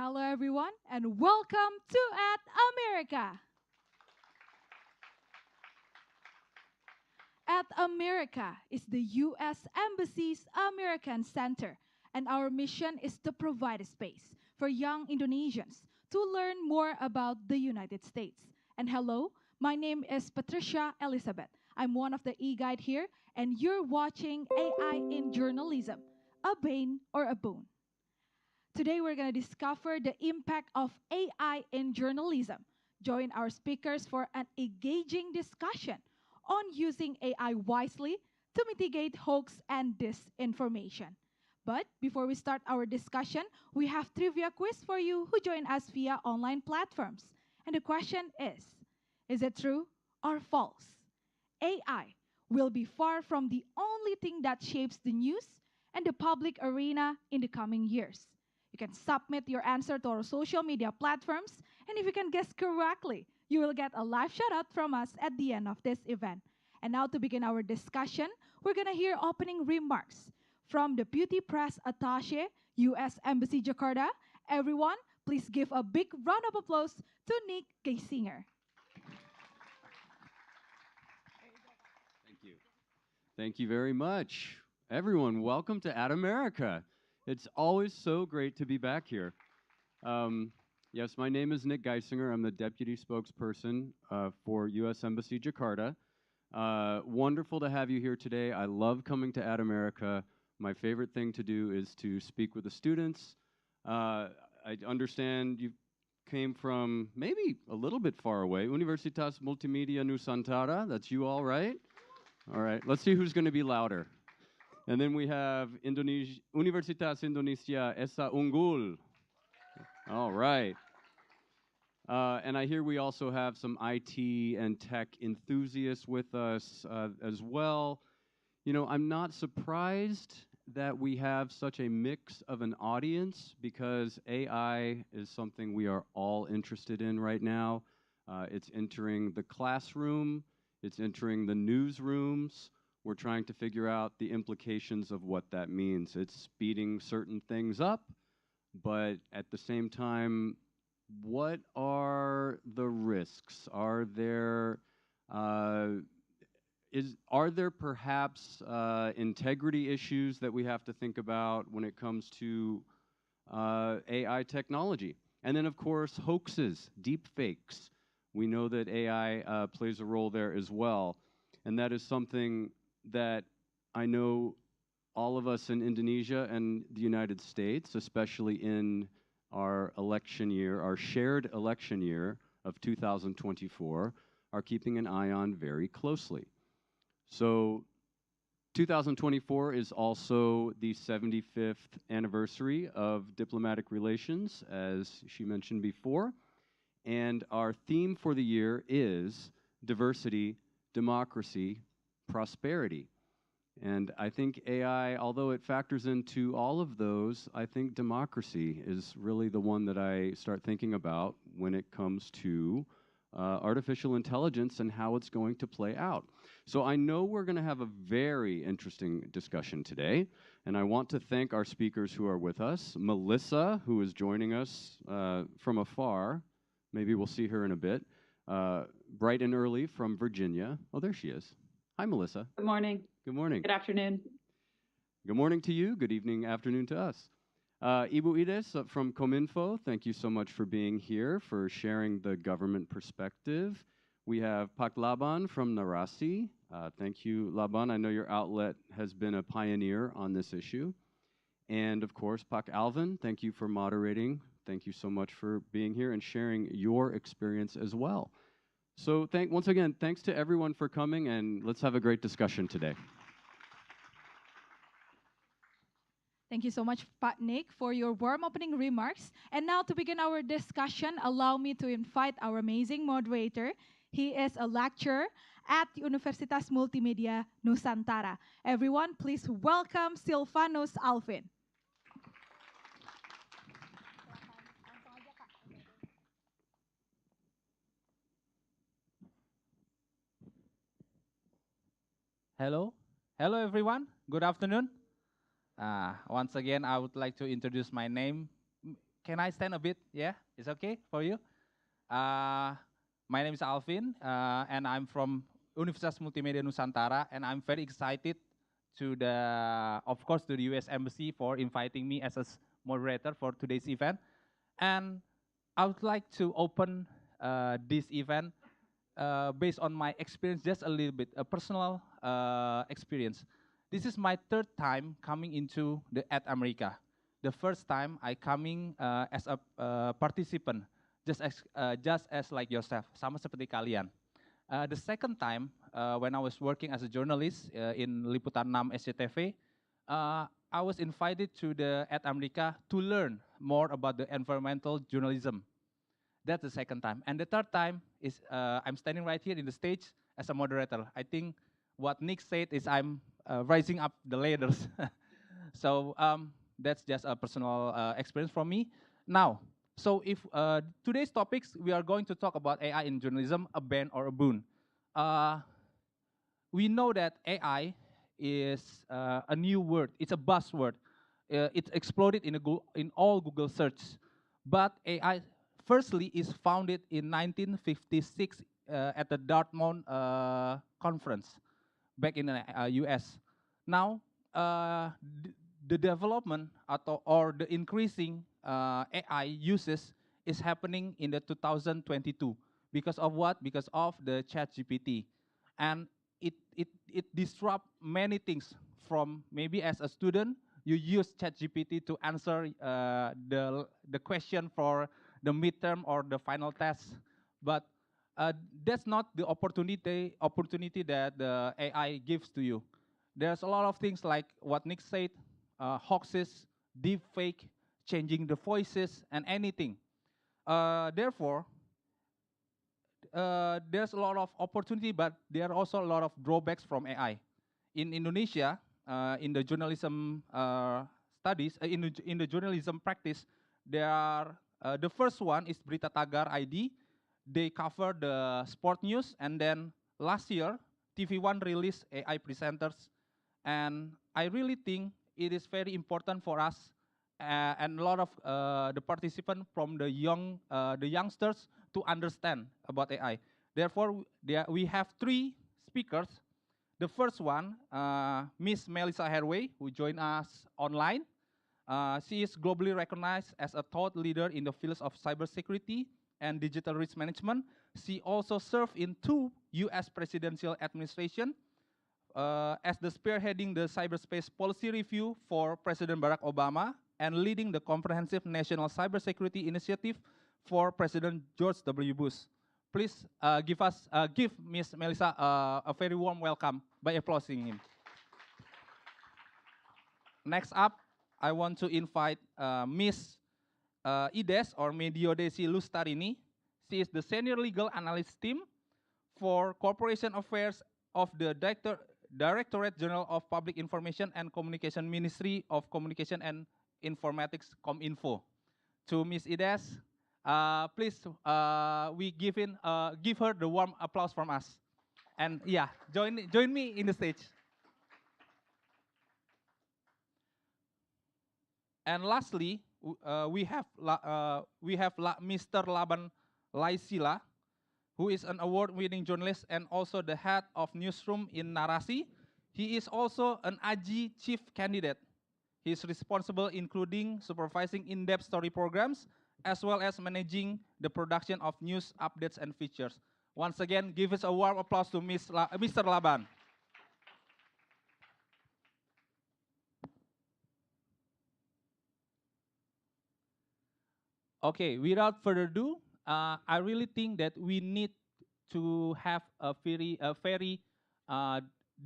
Hello, everyone, and welcome to At America. At America is the U.S. Embassy's American Center, and our mission is to provide a space for young Indonesians to learn more about the United States. And hello, my name is Patricia Elizabeth. I'm one of the e-guide here, and you're watching AI in Journalism, a Bane or a Boon. Today, we're going to discover the impact of AI in journalism. Join our speakers for an engaging discussion on using AI wisely to mitigate hoax and disinformation. But before we start our discussion, we have trivia quiz for you who join us via online platforms. And the question is it true or false? AI will be far from the only thing that shapes the news and the public arena in the coming years. You can submit your answer to our social media platforms, and if you can guess correctly, you will get a live shout-out from us at the end of this event. And now to begin our discussion, we're going to hear opening remarks from the Beauty Press Attaché, U.S. Embassy Jakarta. Everyone, please give a big round of applause to Nick Geisinger. Thank you. Thank you very much. Everyone, welcome to At America. It's always so great to be back here. Yes, my name is Nick Geisinger. I'm the deputy spokesperson for U.S. Embassy Jakarta. Wonderful to have you here today. I love coming to At America. My favorite thing to do is to speak with the students. I understand you came from maybe a little bit far away. Universitas Multimedia Nusantara, that's you all, right? All right, let's see who's going to be louder. And then we have Universitas Indonesia Esa Unggul. All right. And I hear we also have some IT and tech enthusiasts with us as well. You know, I'm not surprised that we have such a mix of an audience because AI is something we are all interested in right now. It's entering the classroom. It's entering the newsrooms. We're trying to figure out the implications of what that means. It's speeding certain things up, but at the same time, what are the risks? Are there perhaps integrity issues that we have to think about when it comes to AI technology? And then, of course, hoaxes, deep fakes. We know that AI plays a role there as well, and that is something that I know all of us in Indonesia and the United States, especially in our election year, our shared election year of 2024, are keeping an eye on very closely. So 2024 is also the 75th anniversary of diplomatic relations, as she mentioned before. And our theme for the year is diversity, democracy, prosperity. And I think AI, although it factors into all of those, I think democracy is really the one that I start thinking about when it comes to artificial intelligence and how it's going to play out. So I know we're going to have a very interesting discussion today, and I want to thank our speakers who are with us. Melissa, who is joining us from afar, maybe we'll see her in a bit, bright and early from Virginia. Oh, there she is. Hi, Melissa. Good morning. Good morning. Good afternoon. Good morning to you. Good evening, afternoon to us. Ibu Ides from Kominfo, thank you so much for being here, for sharing the government perspective. We have Pak Laban from Narasi. Thank you, Laban. I know your outlet has been a pioneer on this issue. And of course, Pak Alvin, thank you for moderating. Thank you so much for being here and sharing your experience as well. So once again, thanks to everyone for coming, and let's have a great discussion today. Thank you so much, Pat Nick, for your warm opening remarks. And now to begin our discussion, allow me to invite our amazing moderator. He is a lecturer at Universitas Multimedia Nusantara. Everyone, please welcome Silvanus Alvin. Hello. Hello, everyone. Good afternoon. Once again, I would like to introduce my name. can I stand a bit? Yeah, it's okay for you? Uh, my name is Alvin, and I'm from Universitas Multimedia Nusantara, and I'm very excited to of course, to the U.S. Embassy for inviting me as a moderator for today's event. And I would like to open this event based on my experience, just a little bit, a personal experience. This is my third time coming into the At America. The first time I coming as a participant, just as like yourself, sama seperti kalian. The second time, when I was working as a journalist in Liputan 6 SCTV, I was invited to the At America to learn more about the environmental journalism. That's the second time. And the third time is I'm standing right here in the stage as a moderator. I think what Nick said is I'm rising up the ladders. So that's just a personal experience from me. Now, so if today's topics, we are going to talk about AI in journalism, a Bane or a Boon. We know that AI is a new word. It's a buzzword. It's exploded in all Google search. But AI, firstly, is founded in 1956 at the Dartmouth conference back in the US. Now, the development or the increasing AI uses is happening in the 2022. Because of what? Because of the ChatGPT. And it disrupts many things from maybe as a student, you use ChatGPT to answer the question for the midterm or the final test. But that's not the opportunity that the AI gives to you. There's a lot of things like what Nick said, hoaxes, deep fake, changing the voices, and anything. Therefore, there's a lot of opportunity, but there are also a lot of drawbacks from AI. In Indonesia, in the journalism studies, in the journalism practice, there are the first one is Berita Tagar ID. They cover the sport news, and then last year, TV1 released AI presenters, and I really think it is very important for us and a lot of the participants from the youngsters to understand about AI. Therefore, we have three speakers. The first one, Miss Melissa Hathaway, who joined us online. She is globally recognized as a thought leader in the fields of cybersecurity and digital risk management. She also served in 2 US presidential administrations as the spearheading the cyberspace policy review for President Barack Obama and leading the comprehensive national cybersecurity initiative for President George W. Bush. Please give Ms. Melissa a very warm welcome by applauding him. Next up, I want to invite Ms. Ides or Mediodecci Lustarini. She is the senior legal analyst team for corporation affairs of the Directorate General of Public Information and Communication Ministry of Communication and Informatics Cominfo. To Ms. Ides, please we give her the warm applause from us. And yeah, join me in the stage. And lastly, we have Mr. Laban Laisila, who is an award-winning journalist and also the head of Newsroom in Narasi. He is also an AJI chief candidate. He is responsible including supervising in-depth story programs, as well as managing the production of news updates and features. Once again, give us a warm applause to Mr. Laban. Okay, without further ado, I really think that we need to have a very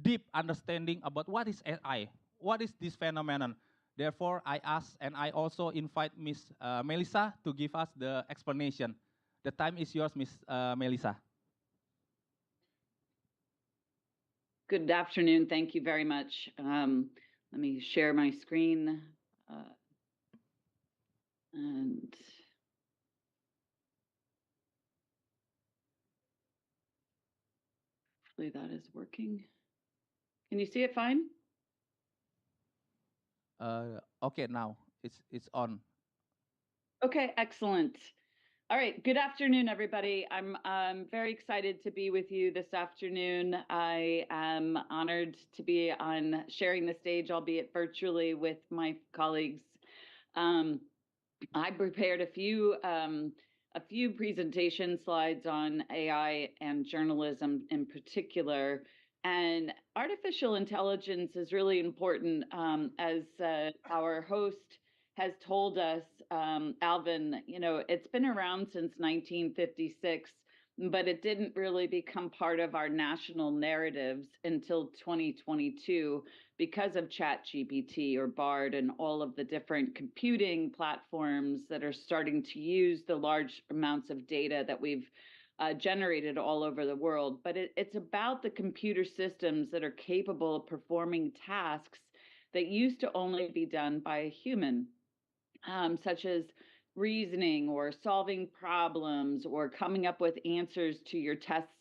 deep understanding about what is AI, what is this phenomenon. Therefore, I ask and I also invite Ms. Melissa to give us the explanation. The time is yours, Ms. Melissa. Good afternoon. Thank you very much. Let me share my screen. And hopefully that is working. Can you see it fine? Okay, now it's on. Okay, excellent. All right, good afternoon, everybody. I'm very excited to be with you this afternoon. I am honored to be on sharing the stage, albeit virtually, with my colleagues. I prepared a few presentation slides on AI and journalism in particular. And artificial intelligence is really important, as our host has told us, Alvin. You know, it's been around since 1956, but it didn't really become part of our national narratives until 2022 because of ChatGPT or Bard and all of the different computing platforms that are starting to use the large amounts of data that we've generated all over the world. But it's about the computer systems that are capable of performing tasks that used to only be done by a human, such as reasoning or solving problems or coming up with answers to your tests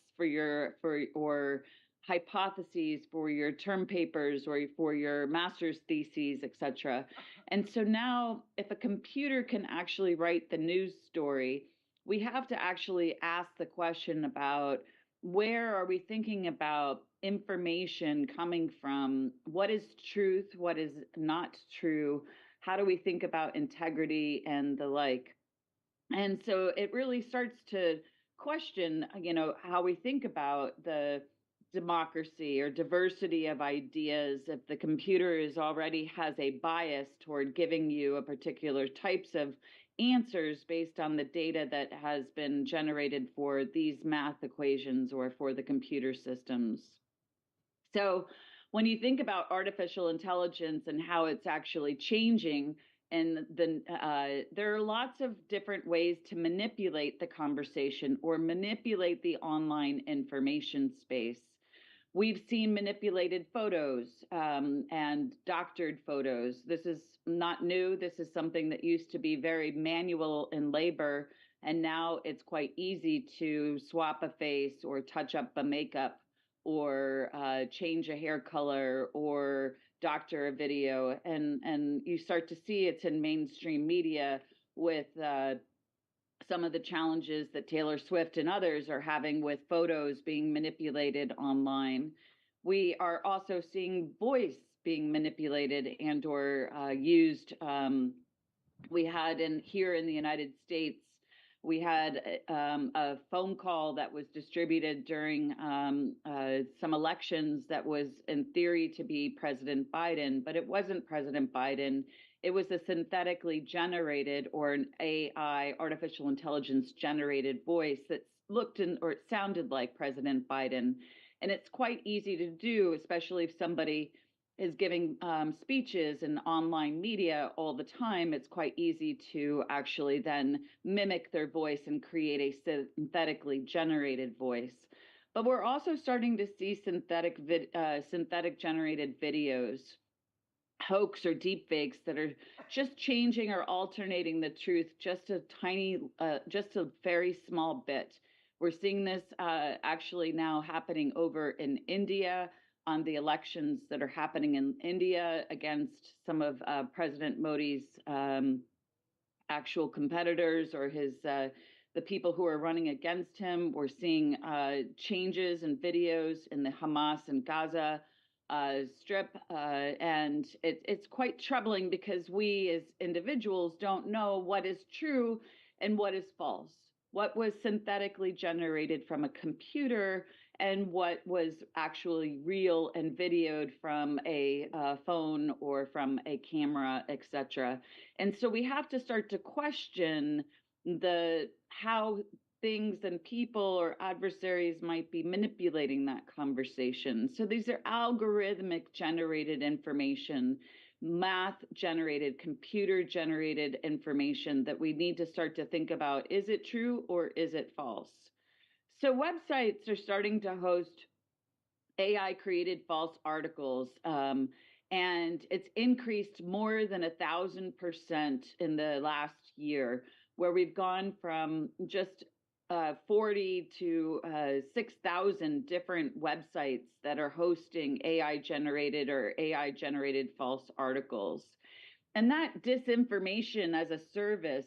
or hypotheses for your term papers or for your master's theses, etc. And so now, if a computer can actually write the news story, we have to actually ask the question about where are we thinking about information coming from? What is truth? What is not true? How do we think about integrity and the like? And so it really starts to question, how we think about the democracy or diversity of ideas if the computer already has a bias toward giving you a particular types of answers based on the data that has been generated for these math equations or for the computer systems. So when you think about artificial intelligence and how it's actually changing, and there are lots of different ways to manipulate the conversation or manipulate the online information space. We've seen manipulated photos and doctored photos. This is not new. This is something that used to be very manual in labor, and now it's quite easy to swap a face or touch up a makeup or change a hair color or doctor a video. And you start to see it's in mainstream media with some of the challenges that Taylor Swift and others are having with photos being manipulated online. We are also seeing voice being manipulated and or used. We had here in the United States, we had a phone call that was distributed during some elections that was in theory to be President Biden, but it wasn't President Biden. It was a synthetically generated or an AI, artificial intelligence generated voice that looked or it sounded like President Biden. And it's quite easy to do, especially if somebody is giving speeches in online media all the time. It's quite easy to actually then mimic their voice and create a synthetically generated voice. But we're also starting to see synthetic generated videos, hoax or deep fakes that are just changing or alternating the truth just a very small bit. We're seeing this actually now happening over in India on the elections that are happening in India against some of President Modi's actual competitors or the people who are running against him. We're seeing changes in videos in the Hamas and Gaza strip, and it's quite troubling because we as individuals don't know what is true and what is false, what was synthetically generated from a computer and what was actually real and videoed from a phone or from a camera, etc. And so we have to start to question how things and people or adversaries might be manipulating that conversation. So these are algorithmic generated information, math generated, computer generated information that we need to start to think about. Is it true or is it false? So websites are starting to host AI created false articles, and it's increased more than 1,000% in the last year, where we've gone from just 40 to 6,000 different websites that are hosting AI generated false articles. And that disinformation as a service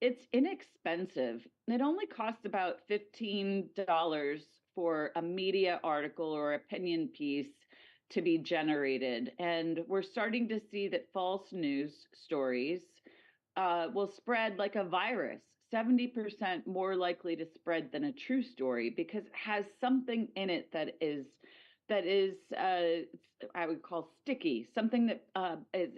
it's inexpensive. It only costs about $15 for a media article or opinion piece to be generated. And we're starting to see that false news stories will spread like a virus, 70% more likely to spread than a true story, because it has something in it that is I would call sticky, something that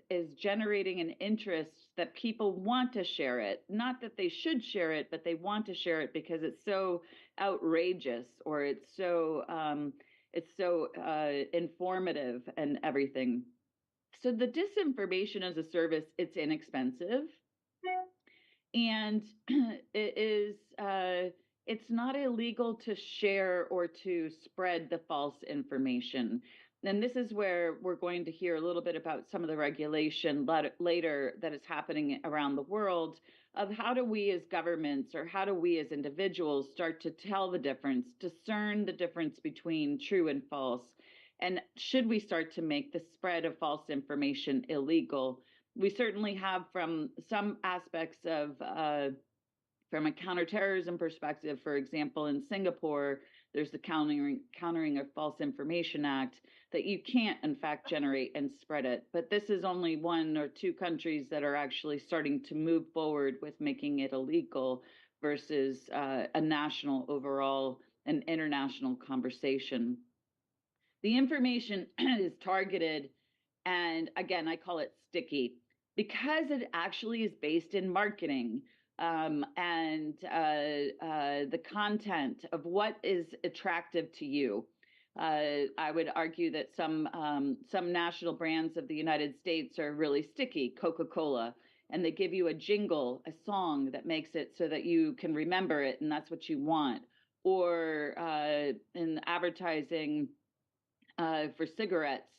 is generating an interest that people want to share it. Not that they should share it, but they want to share it because it's so outrageous, or it's so informative and everything. So the disinformation as a service, it's inexpensive, and it is it's not illegal to share or to spread the false information. And this is where we're going to hear a little bit about some of the regulation later that is happening around the world, of how do we as governments, or how do we as individuals start to tell the difference, discern the difference between true and false, and should we start to make the spread of false information illegal? We certainly have, from some aspects of from a counterterrorism perspective, for example, in Singapore, there's the Countering of False Information Act, that you can't, in fact, generate and spread it. But this is only one or two countries that are actually starting to move forward with making it illegal, versus a national overall and international conversation. The information is targeted, and again, I call it sticky, because it actually is based in marketing, and the content of what is attractive to you. I would argue that some national brands of the United States are really sticky, Coca-Cola, and they give you a jingle, a song that makes it so that you can remember it, and that's what you want. Or in advertising for cigarettes,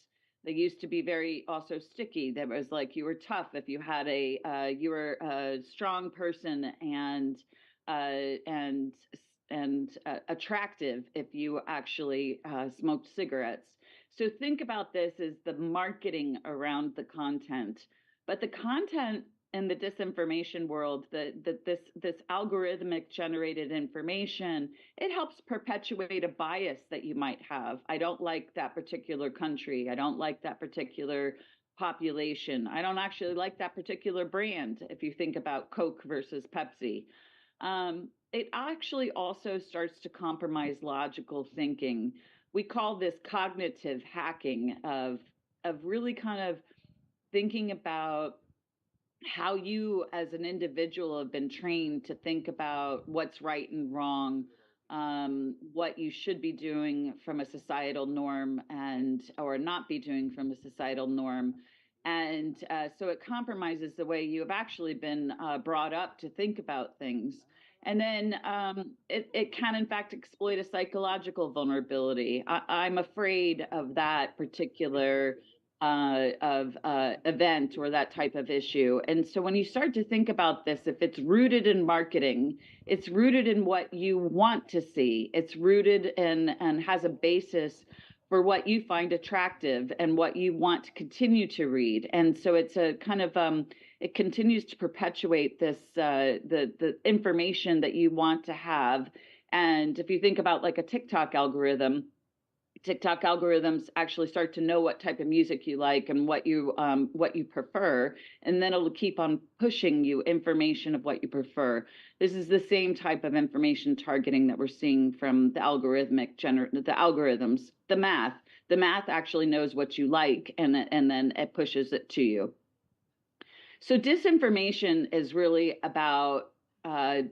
they used to be very also sticky. That was like, you were tough if you had you were a strong person, and attractive if you actually smoked cigarettes. So think about this as the marketing around the content. But the content in the disinformation world, this algorithmic generated information, it helps perpetuate a bias that you might have. I don't like that particular country. I don't like that particular population. I don't actually like that particular brand, if you think about Coke versus Pepsi. It actually also starts to compromise logical thinking. We call this cognitive hacking, of really kind of thinking about how you as an individual have been trained to think about what's right and wrong, what you should be doing from a societal norm, and or not be doing from a societal norm. And so it compromises the way you have actually been brought up to think about things. And then it can, in fact, exploit a psychological vulnerability. I'm afraid of that particular event or that type of issue. And so when you start to think about this, if it's rooted in marketing, it's rooted in what you want to see. It's rooted in and has a basis for what you find attractive and what you want to continue to read. And so it's a kind of it continues to perpetuate this the information that you want to have. And if you think about like a TikTok algorithms actually start to know what type of music you like and what you prefer, and then it'll keep on pushing you information of what you prefer. This is the same type of information targeting that we're seeing from the algorithms. The math actually knows what you like, and then it pushes it to you. So disinformation is really about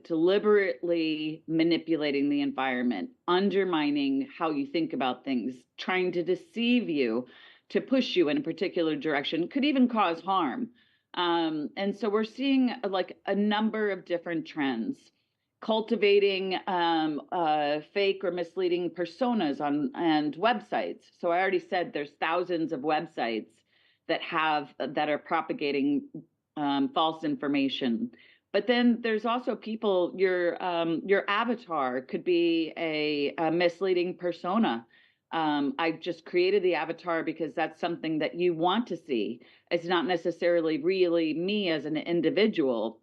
deliberately manipulating the environment, undermining how you think about things, trying to deceive you, to push you in a particular direction, could even cause harm. And so we're seeing like a number of different trends, cultivating fake or misleading personas and websites. So I already said there's thousands of websites that are propagating false information. But then there's also people, your avatar could be a misleading persona. I just created the avatar because that's something that you want to see. It's not necessarily really me as an individual.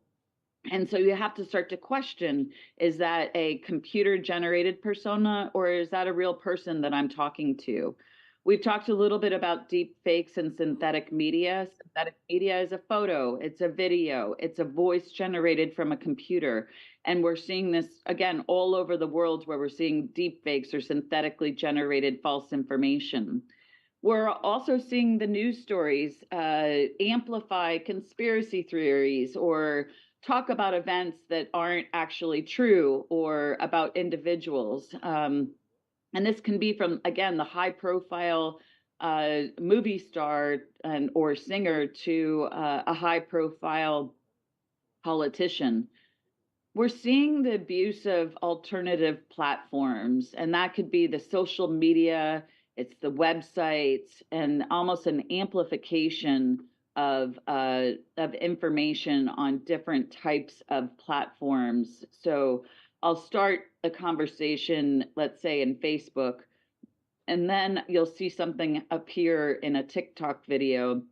And so you have to start to question, is that a computer generated persona, or is that a real person that I'm talking to? We've talked a little bit about deep fakes and synthetic media. Synthetic media is a photo, it's a video, it's a voice generated from a computer. And we're seeing this again all over the world, where we're seeing deep fakes or synthetically generated false information. We're also seeing the news stories amplify conspiracy theories or talk about events that aren't actually true or about individuals. And this can be from, again, the high profile movie star or singer to a high profile politician. We're seeing the abuse of alternative platforms, and that could be the social media, it's the websites, and almost an amplification of information on different types of platforms. So I'll start a conversation, let's say in Facebook, and then you'll see something appear in a TikTok video,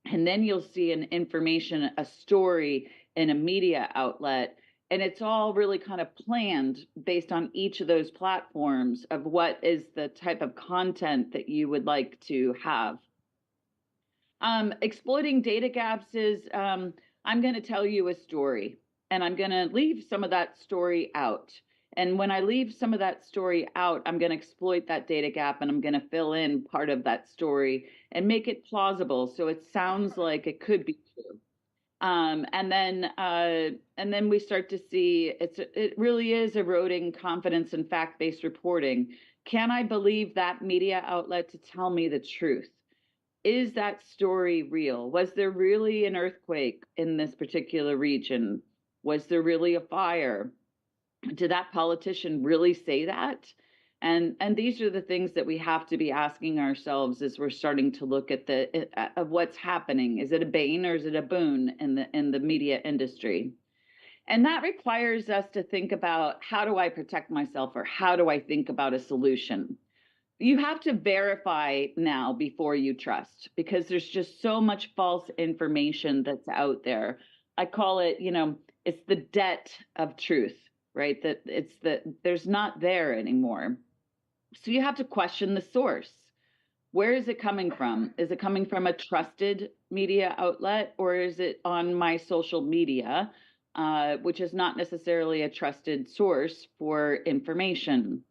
and then you'll see an information, a story in a media outlet. And it's all really kind of planned based on each of those platforms of what is the type of content that you would like to have. Exploiting data gaps is, I'm going to tell you a story, and I'm going to leave some of that story out. And when I leave some of that story out, I'm going to exploit that data gap, and I'm going to fill in part of that story and make it plausible so it sounds like it could be true. And then we start to see it really is eroding confidence in fact-based reporting. Can I believe that media outlet to tell me the truth? Is that story real? Was there really an earthquake in this particular region? Was there really a fire? Did that politician really say that? And these are the things that we have to be asking ourselves as we're starting to look at of what's happening. Is it a Bane or is it a Boon in the media industry? And that requires us to think about, how do I protect myself, or how do I think about a solution? You have to verify now before you trust, because there's just so much false information that's out there. I call it, it's the debt of truth, right? That there's not there anymore. So you have to question the source. Where is it coming from? Is it coming from a trusted media outlet, or is it on my social media, which is not necessarily a trusted source for information?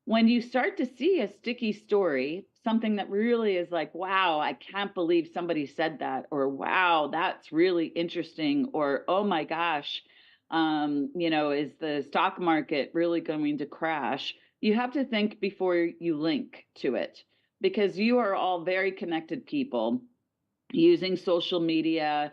When you start to see a sticky story, something that really is like, wow, I can't believe somebody said that, or wow, that's really interesting, or oh my gosh, is the stock market really going to crash? You have to think before you link to it, because you are all very connected people using social media,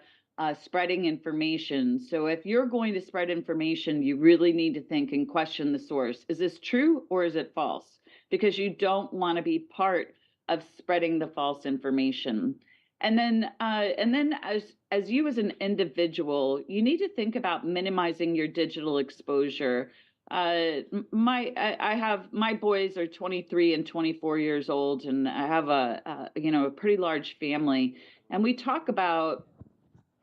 spreading information. So if you're going to spread information, you really need to think and question the source. Is this true or is it false? Because you don't want to be part of spreading the false information. And then as you as an individual, you need to think about minimizing your digital exposure. My boys are 23 and 24 years old, and I have a pretty large family. And we talk about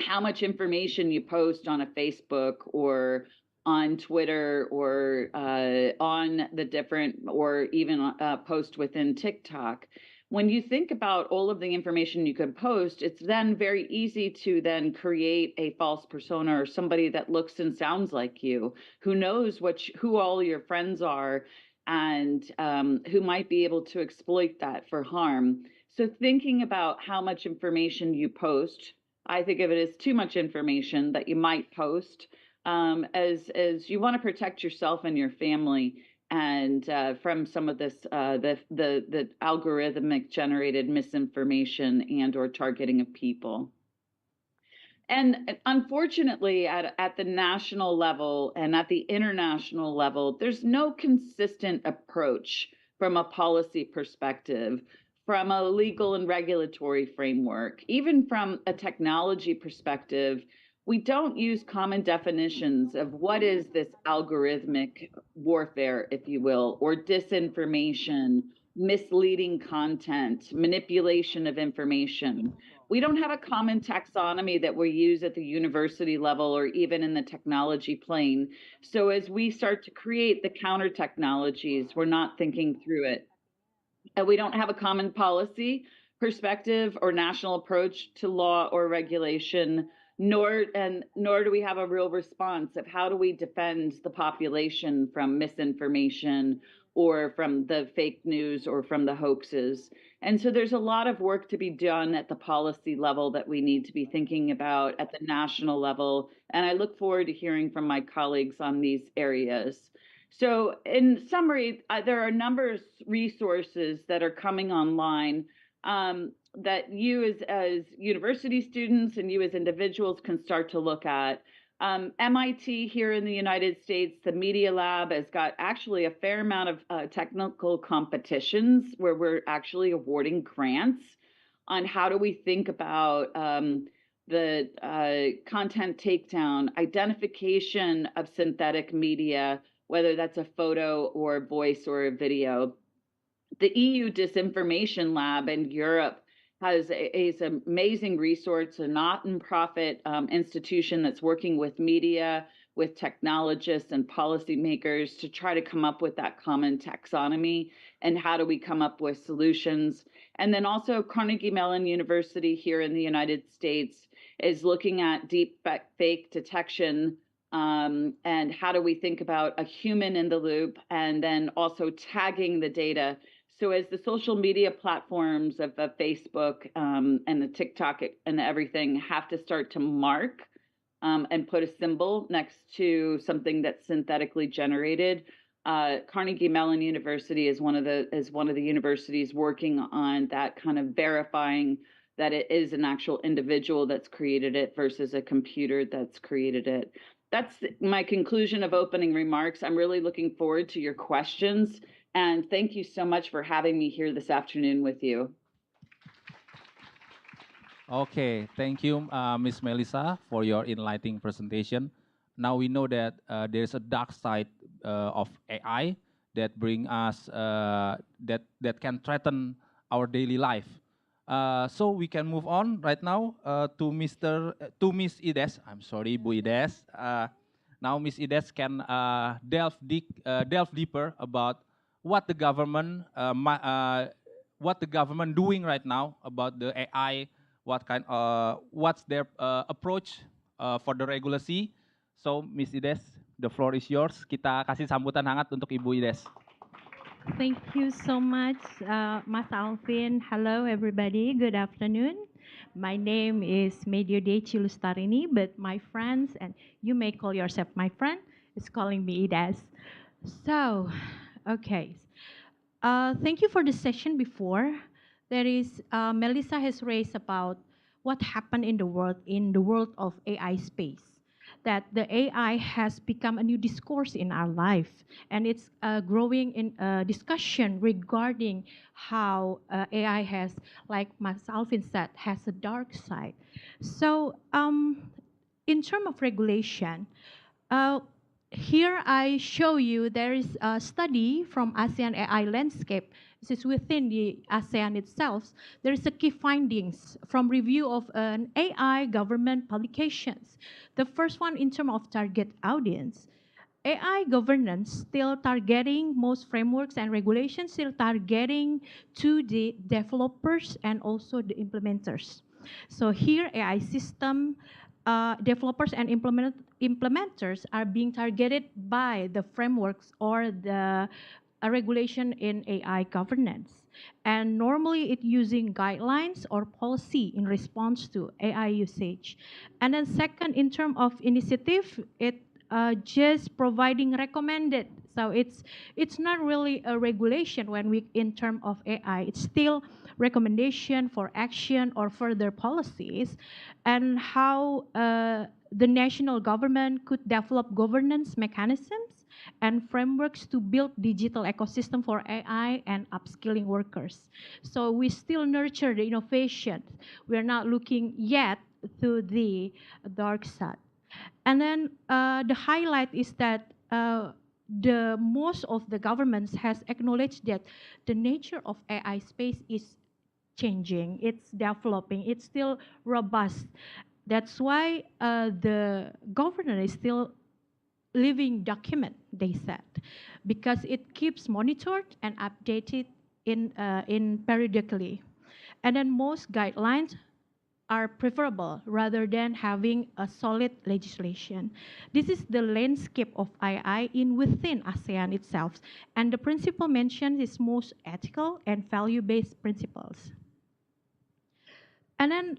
how much information you post on a Facebook or on Twitter or on the different, or even post within TikTok. When you think about all of the information you could post, it's then very easy to then create a false persona, or somebody that looks and sounds like you, who knows who all your friends are, and who might be able to exploit that for harm. So thinking about how much information you post, I think of it as too much information that you might post, as you want to protect yourself and your family, and from some of this the algorithmic generated misinformation and or targeting of people. And unfortunately, at the national level and at the international level, there's no consistent approach from a policy perspective, from a legal and regulatory framework, even from a technology perspective. We don't use common definitions of what is this algorithmic warfare, if you will, or disinformation. misleading content, manipulation of information. We don't have a common taxonomy that we use at the university level or even in the technology plane. So as we start to create the counter technologies, we're not thinking through it. And we don't have a common policy, perspective, or national approach to law or regulation, nor do we have a real response of how do we defend the population from misinformation or from the fake news or from the hoaxes. And so there's a lot of work to be done at the policy level that we need to be thinking about at the national level. And I look forward to hearing from my colleagues on these areas. So in summary, there are a number of resources that are coming online that you as university students and you as individuals can start to look at. MIT here in the United States, the Media Lab has got actually a fair amount of technical competitions where we're actually awarding grants on how do we think about the content takedown, identification of synthetic media, whether that's a photo or a voice or a video. The EU Disinformation Lab in Europe is an amazing resource, a not-for-profit institution that's working with media, with technologists and policymakers to try to come up with that common taxonomy and how do we come up with solutions. And then also Carnegie Mellon University here in the United States is looking at deep fake detection and how do we think about a human in the loop and then also tagging the data. So as the social media platforms of Facebook and the TikTok and everything have to start to mark and put a symbol next to something that's synthetically generated, Carnegie Mellon University is one of the universities working on that, kind of verifying that it is an actual individual that's created it versus a computer that's created it. That's my conclusion of opening remarks. I'm really looking forward to your questions. And thank you so much for having me here this afternoon with you. Okay, thank you, Ms. Melissa, for your enlightening presentation. Now we know that there's a dark side of AI that bring us that can threaten our daily life. So we can move on right now to Miss Ides. I'm sorry, Bu Ides. Now Miss Ides can delve deeper about what the government doing right now about the AI. What's their approach for the regulation? So Miss Ides, the floor is yours. Kita kasih sambutan hangat untuk Ibu Ides. Thank you so much, Mas Alvin. Hello, everybody. Good afternoon. My name is Mediodecci Lustarini, but my friends, and you may call yourself my friend, is calling me Ides. So, okay. Thank you for the session before. There is, Melissa has raised about what happened in the world of AI space. That the AI has become a new discourse in our life, and it's growing in discussion regarding how AI has, like Mas Alvin said, has a dark side. So in terms of regulation, here I show you there is a study from ASEAN AI landscape. This is within the ASEAN itself. There is a key findings from review of an AI government publications. The first one in terms of target audience. AI governance still targeting most frameworks and regulations still targeting to the developers and also the implementers. So here AI system developers and implementers are being targeted by the frameworks or the regulation in AI governance. And normally it using guidelines or policy in response to AI usage. And then second, in terms of initiative, it just providing recommended. So it's not really a regulation when we, in terms of AI, it's still recommendation for action or further policies, and how the national government could develop governance mechanisms and frameworks to build digital ecosystem for AI and upskilling workers. So we still nurture the innovation. We're not looking yet to the dark side. And then the highlight is that the most of the governments has acknowledged that the nature of AI space is changing, it's developing, it's still robust. That's why the governor is still living document, they said, because it keeps monitored and updated in periodically. And then most guidelines are preferable rather than having a solid legislation. This is the landscape of AI in within ASEAN itself, and the principle mentioned is most ethical and value-based principles. And then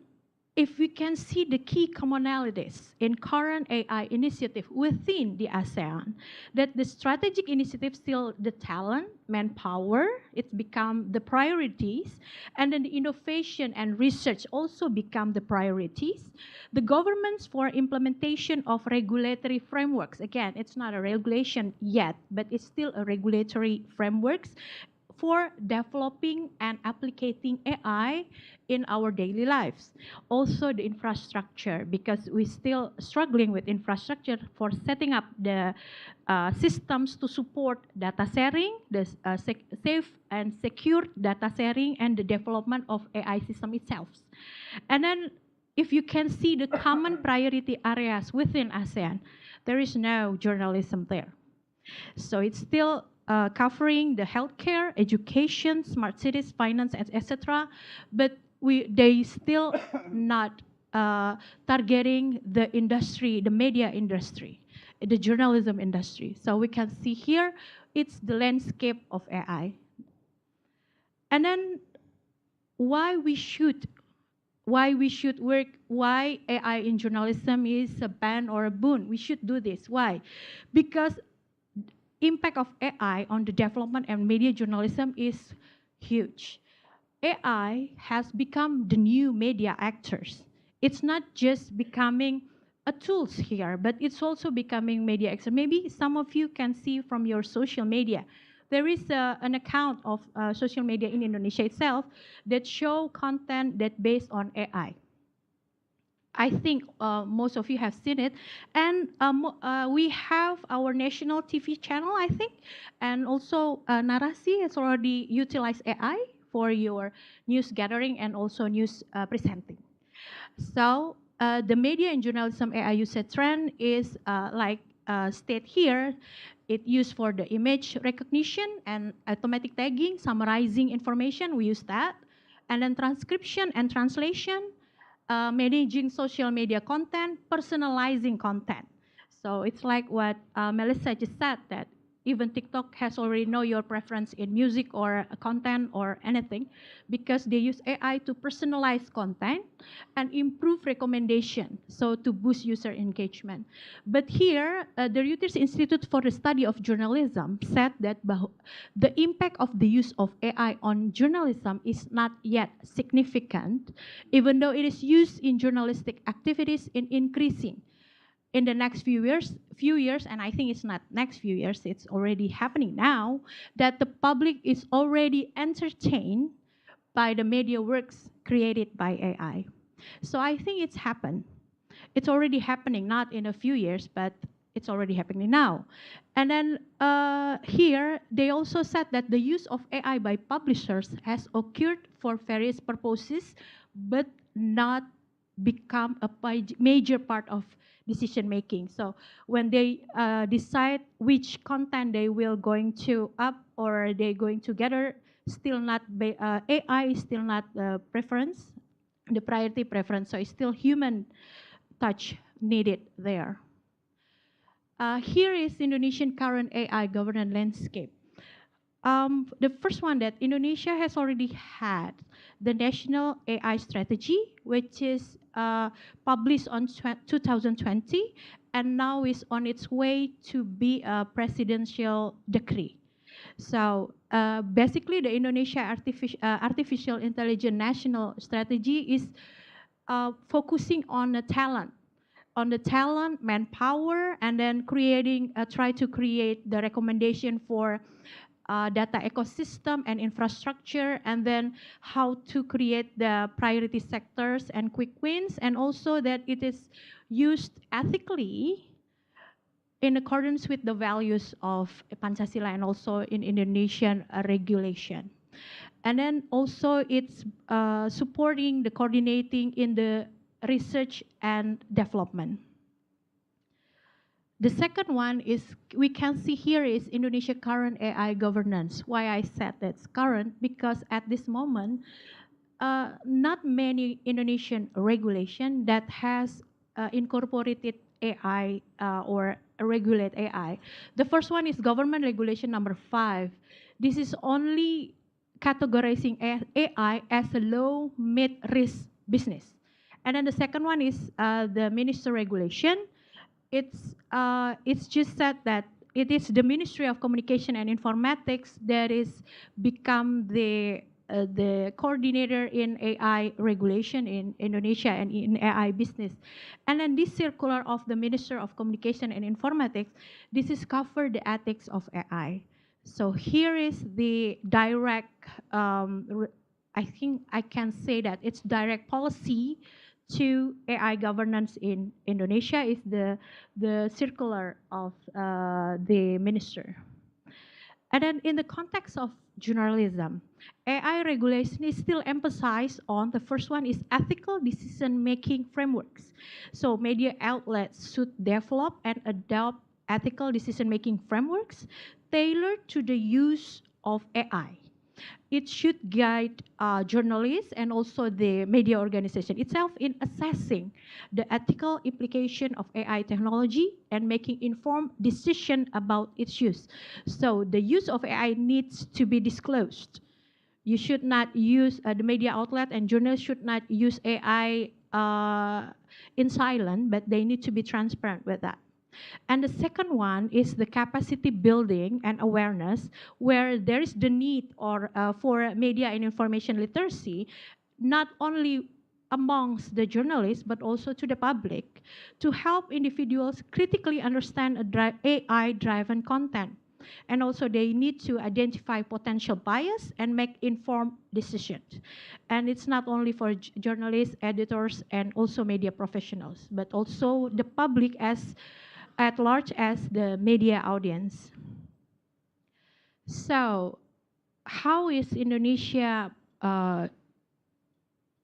if we can see the key commonalities in current AI initiative within the ASEAN, that the strategic initiative still the talent, manpower, it's become the priorities, and then the innovation and research also become the priorities. The governments for implementation of regulatory frameworks, again, it's not a regulation yet, but it's still a regulatory frameworks for developing and applying AI in our daily lives. Also the infrastructure, because we're still struggling with infrastructure for setting up the systems to support data sharing, the safe and secure data sharing, and the development of AI system itself. And then if you can see the common priority areas within ASEAN, there is no journalism there. So it's still covering the healthcare, education, smart cities, finance, etc. But they still not targeting the industry, the media industry, the journalism industry. So we can see here, it's the landscape of AI. And then why we should work, why AI in journalism is a ban or a boon. We should do this. Why? Because impact of AI on the development and media journalism is huge. AI has become the new media actors. It's not just becoming a tools here, but it's also becoming media actors. Maybe some of you can see from your social media. There is an account of social media in Indonesia itself that show content that based on AI. I think most of you have seen it. And we have our national TV channel, I think. And also Narasi has already utilized AI for your news gathering and also news presenting. So the media and journalism AI usage trend is like state here. It used for the image recognition and automatic tagging, summarizing information, we use that. And then transcription and translation, managing social media content, personalizing content. So it's like what Melissa just said, that even TikTok has already know your preference in music or content or anything, because they use AI to personalize content and improve recommendation, so to boost user engagement. But here, the Reuters Institute for the Study of Journalism said that the impact of the use of AI on journalism is not yet significant, even though it is used in journalistic activities in increasing. In the next few years, and I think it's not next few years, it's already happening now, that the public is already entertained by the media works created by AI. So I think it's happened. It's already happening, not in a few years, but it's already happening now. And then here, they also said that the use of AI by publishers has occurred for various purposes, but not become a major part of decision making. So when they decide which content they will going to up or they going to gather, still not AI is still not the preference, the priority preference. So it's still human touch needed there. Here is Indonesian current AI governance landscape. The first one, that Indonesia has already had the national AI strategy, which is published on 2020, and now is on its way to be a presidential decree. So basically, the Indonesia Artificial Intelligence National Strategy is focusing on the talent, manpower, and then try to create the recommendation for data ecosystem and infrastructure, and then how to create the priority sectors and quick wins, and also that it is used ethically in accordance with the values of Pancasila and also in Indonesian regulation. And then also it's supporting the coordinating in the research and development. The second one is, we can see here is Indonesia current AI governance. Why I said that's current, because at this moment, not many Indonesian regulation that has incorporated AI or regulate AI. The first one is government regulation number 5. This is only categorizing AI as a low mid-risk business. And then the second one is the minister regulation. It's just said that it is the Ministry of Communication and Informatics that is become the coordinator in AI regulation in Indonesia and in AI business. And then this circular of the Minister of Communication and Informatics, this is cover the ethics of AI. So here is the direct, I think I can say that it's direct policy to AI governance in Indonesia is the circular of the minister. And then in the context of journalism, AI regulation is still emphasized on, the first one is ethical decision-making frameworks. So media outlets should develop and adopt ethical decision-making frameworks tailored to the use of AI. It should guide journalists and also the media organization itself in assessing the ethical implication of AI technology and making informed decision about its use. So the use of AI needs to be disclosed. You should not use, the media outlet and journalists should not use AI in silence, but they need to be transparent with that. And the second one is the capacity building and awareness, where there is the need or for media and information literacy, not only amongst the journalists, but also to the public, to help individuals critically understand AI-driven content. And also they need to identify potential bias and make informed decisions. And it's not only for journalists, editors, and also media professionals, but also the public at large as the media audience. So how is Indonesia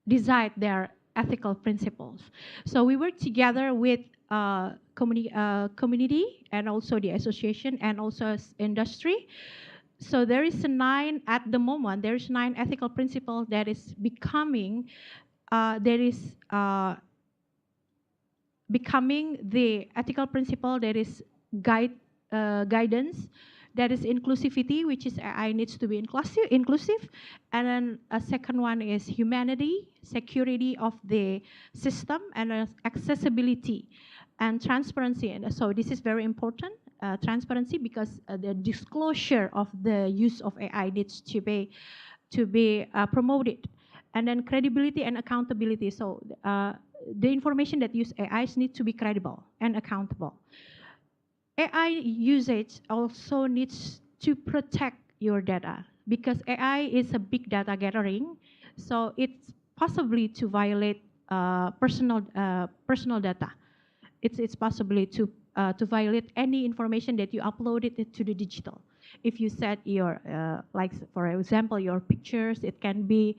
decide their ethical principles? So we work together with community and also the association and also industry. So there is at the moment, there is 9 ethical principles that is becoming, becoming the ethical principle that is guidance, that is inclusivity, which is AI needs to be inclusive. And then a second one is humanity, security of the system, and accessibility and transparency. And so this is very important, transparency, because the disclosure of the use of AI needs to be promoted. And then credibility and accountability. So the information that use AIs need to be credible and accountable. AI usage also needs to protect your data, because AI is a big data gathering, so it's possibly to violate personal data. It's possibly to violate any information that you uploaded to the digital. If you set your, like for example, your pictures, it can be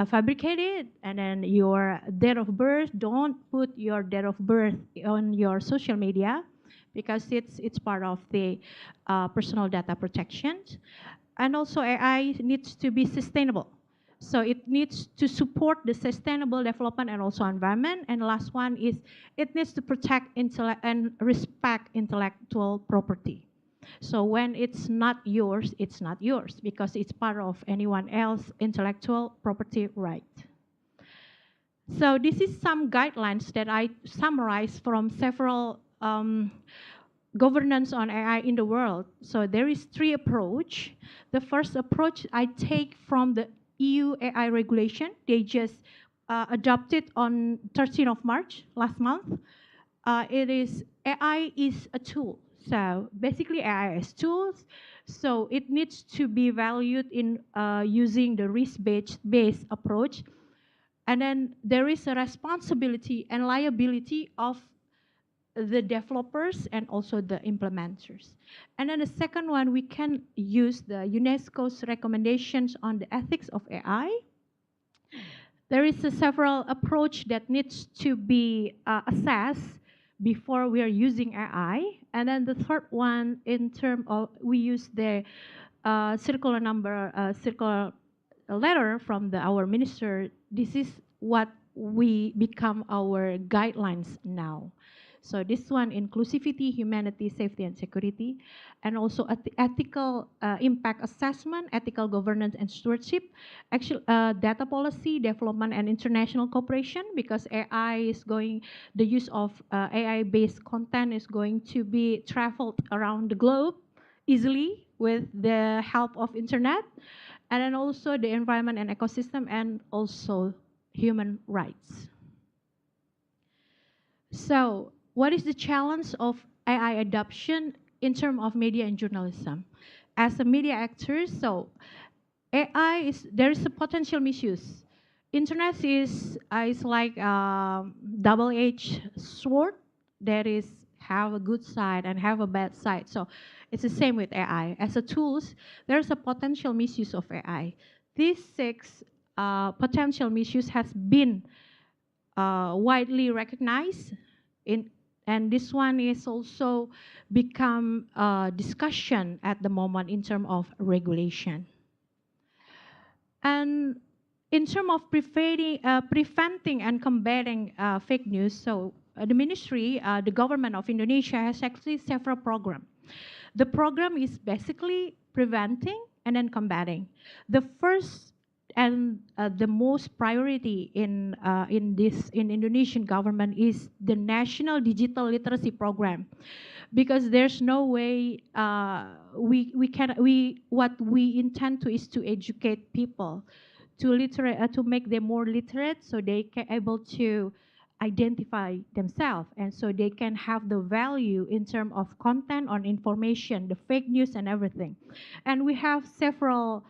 fabricated, and then your date of birth, don't put your date of birth on your social media, because it's part of the personal data protection. And also AI needs to be sustainable. So it needs to support the sustainable development and also environment. And the last one is it needs to protect and respect intellectual property. So when it's not yours, because it's part of anyone else's intellectual property right. So this is some guidelines that I summarized from several governance on AI in the world. So there is 3 approach. The first approach I take from the EU AI regulation. They just adopted on 13th of March last month. It is AI is a tool. So basically AI is tools. So it needs to be valued in using the risk-based approach. And then there is a responsibility and liability of the developers and also the implementers. And then the second one, we can use the UNESCO's recommendations on the ethics of AI. There is a several approach that needs to be assessed before we are using AI. And then the third one, in terms of, we use the circular letter from our minister. This is what we become our guidelines now. So this one, inclusivity, humanity, safety, and security, and also ethical impact assessment, ethical governance and stewardship, actual data policy, development, and international cooperation, because AI is going, the use of AI-based content is going to be traveled around the globe easily with the help of internet, and then also the environment and ecosystem, and also human rights. So what is the challenge of AI adoption in terms of media and journalism? As a media actor, so AI is, there is a potential misuse. Internet is like a double-edged sword. There is have a good side and have a bad side. So it's the same with AI. As a tools, there's a potential misuse of AI. These 6 potential misuse has been widely recognized and this one is also become a discussion at the moment in terms of regulation. And in terms of preventing and combating fake news, so the ministry, the government of Indonesia has actually several programs. The program is basically preventing and then combating. The first and the most priority in Indonesian government is the national digital literacy program, because there's no way what we intend to is to educate people to make them more literate, so they can able to identify themselves, and so they can have the value in terms of content on information, the fake news and everything. And we have several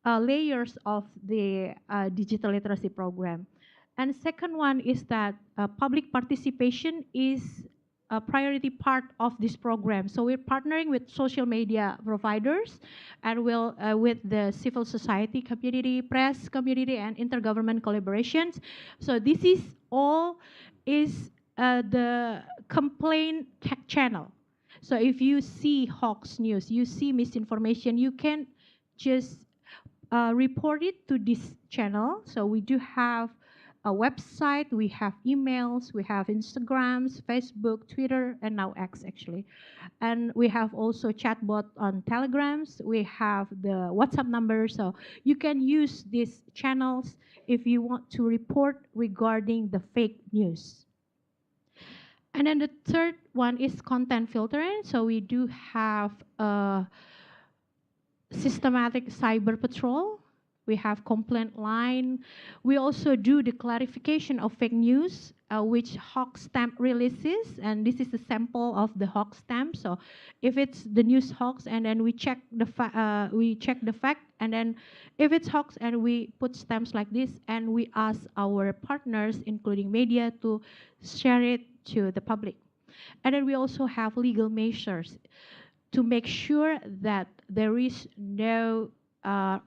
layers of the digital literacy program. And second one is that public participation is a priority part of this program. So we're partnering with social media providers and with the civil society community, press community, and intergovernment collaborations. So this is all is the complaint channel. So if you see hoax news, you see misinformation, you can just report it to this channel. So we do have a website, we have emails, we have Instagrams, Facebook, Twitter, and now X actually. And we have also chatbot on Telegrams. We have the WhatsApp number. So you can use these channels if you want to report regarding the fake news. And then the third one is content filtering. So we do have a systematic cyber patrol. We have complaint line. We also do the clarification of fake news, which hoax stamp releases, and this is a sample of the hoax stamp. So if it's the news hoax, and then we check the fact, and then if it's hoax, and we put stamps like this, and we ask our partners, including media, to share it to the public. And then we also have legal measures to make sure that there is no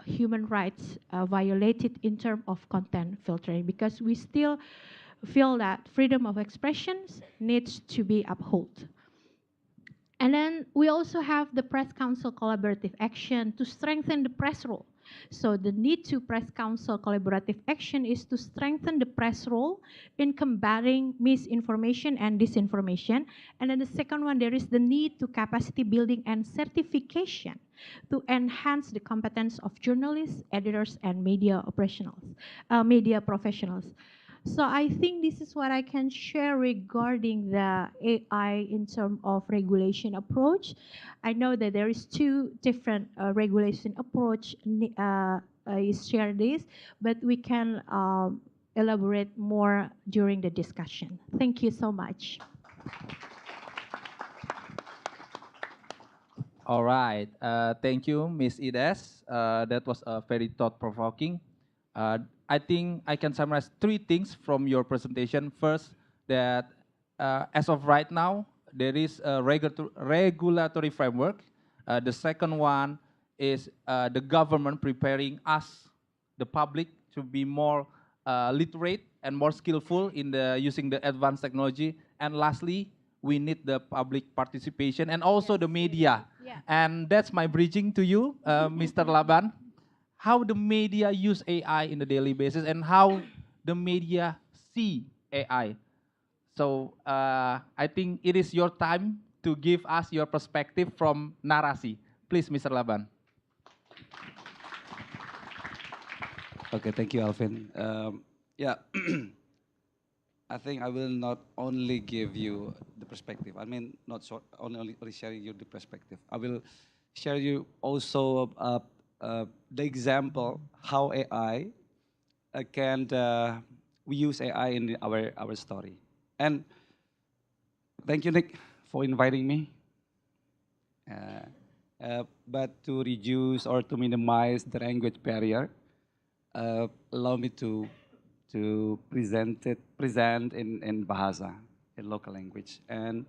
human rights violated in terms of content filtering, because we still feel that freedom of expression needs to be upheld. And then we also have the Press Council collaborative action to strengthen the press role. So the need to Press Council collaborative action is to strengthen the press role in combating misinformation and disinformation. And then the second one, there is the need to capacity building and certification to enhance the competence of journalists, editors, and media professionals. So I think this is what I can share regarding the AI in terms of regulation approach. I know that there is 2 different regulation approach is share this, but we can elaborate more during the discussion. Thank you so much. All right. Thank you, Ms. Ides. That was very thought-provoking. I think I can summarize 3 things from your presentation. First, that as of right now, there is a regulatory framework. The second one is the government preparing us, the public, to be more literate and more skillful in using the advanced technology. And lastly, we need the public participation and also the media. Yeah. And that's my bridging to you, Mr. Laban. How the media use AI in the daily basis and how the media see AI. So I think it is your time to give us your perspective from Narasi. Please, Mr. Laban. Okay, thank you, Alvin. Yeah, I think I will not only give you the perspective. I mean, not so, only sharing you the perspective. I will share you also the example how AI can we use AI in our story. And thank you, Nick, for inviting me. But to reduce or to minimize the language barrier, allow me to present in Bahasa, in local language. And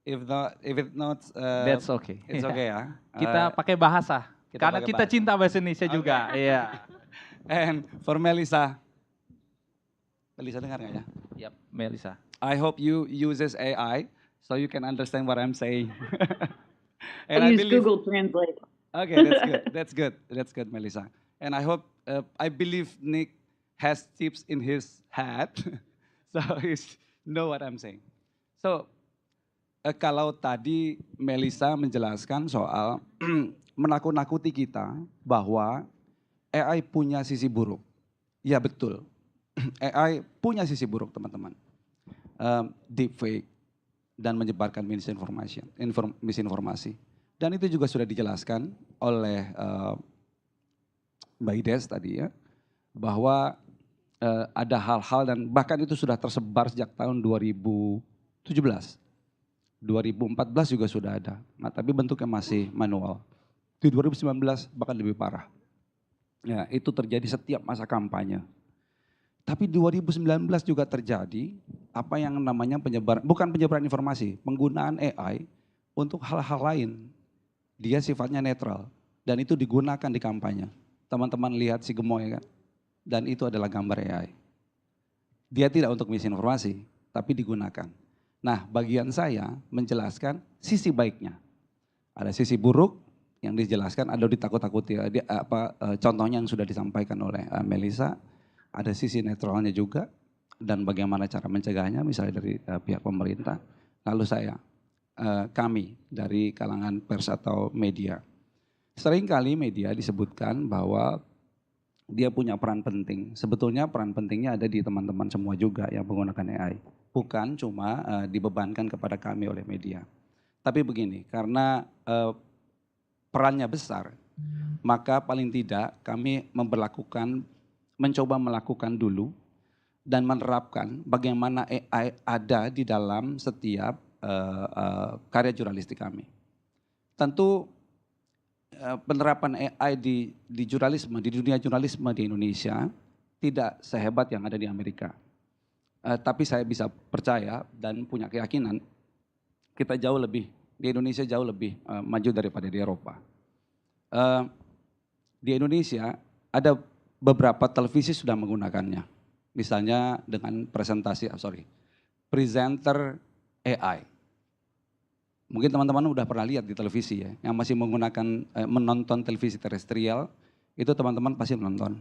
if it's not, That's okay. It's okay ya. Kita pakai bahasa. Karena pakai kita bahasa. cinta bahasa Indonesia juga. Iya. And for Melissa, Melissa dengar nggak ya? Yep, Melissa. I hope you uses AI so you can understand what I'm saying. I use Google Translate. Okay, that's good. That's good, Melissa. And I hope, I believe Nick has tips in his head, so he know what I'm saying. So, kalau tadi Melissa menjelaskan soal menakut-nakuti kita bahwa AI punya sisi buruk. Ya betul, AI punya sisi buruk teman-teman. Deepfake dan menyebarkan misinformasi. Dan itu juga sudah dijelaskan oleh Mbak Ides tadi ya, bahwa ada hal-hal dan bahkan itu sudah tersebar sejak tahun 2017. 2014 juga sudah ada, tapi bentuknya masih manual. Di 2019 bahkan lebih parah. Ya, itu terjadi setiap masa kampanye. Tapi 2019 juga terjadi apa yang namanya bukan penyebaran informasi, penggunaan AI untuk hal-hal lain. Dia sifatnya netral dan itu digunakan di kampanye. Teman-teman lihat si gemoy kan, dan itu adalah gambar AI. Dia tidak untuk misinformasi, tapi digunakan. Nah, bagian saya menjelaskan sisi baiknya. Ada sisi buruk yang dijelaskan, ada ditakut-takuti. Contohnya yang sudah disampaikan oleh Melissa. Ada sisi netralnya juga dan bagaimana cara mencegahnya, misalnya dari pihak pemerintah. Lalu kami dari kalangan pers atau media. Seringkali media disebutkan bahwa dia punya peran penting. Sebetulnya peran pentingnya ada di teman-teman semua juga yang menggunakan AI. Bukan cuma dibebankan kepada kami oleh media. Tapi begini, karena perannya besar, maka paling tidak kami mencoba melakukan dulu dan menerapkan bagaimana AI ada di dalam setiap karya jurnalistik kami. Tentu penerapan AI di jurnalisme, di dunia jurnalisme di Indonesia tidak sehebat yang ada di Amerika. Tapi saya bisa percaya dan punya keyakinan kita di Indonesia jauh lebih maju daripada di Eropa. Di Indonesia ada beberapa televisi sudah menggunakannya. Misalnya dengan presenter AI. Mungkin teman-teman udah pernah lihat di televisi ya, yang masih menggunakan menonton televisi terestrial, itu teman-teman pasti menonton.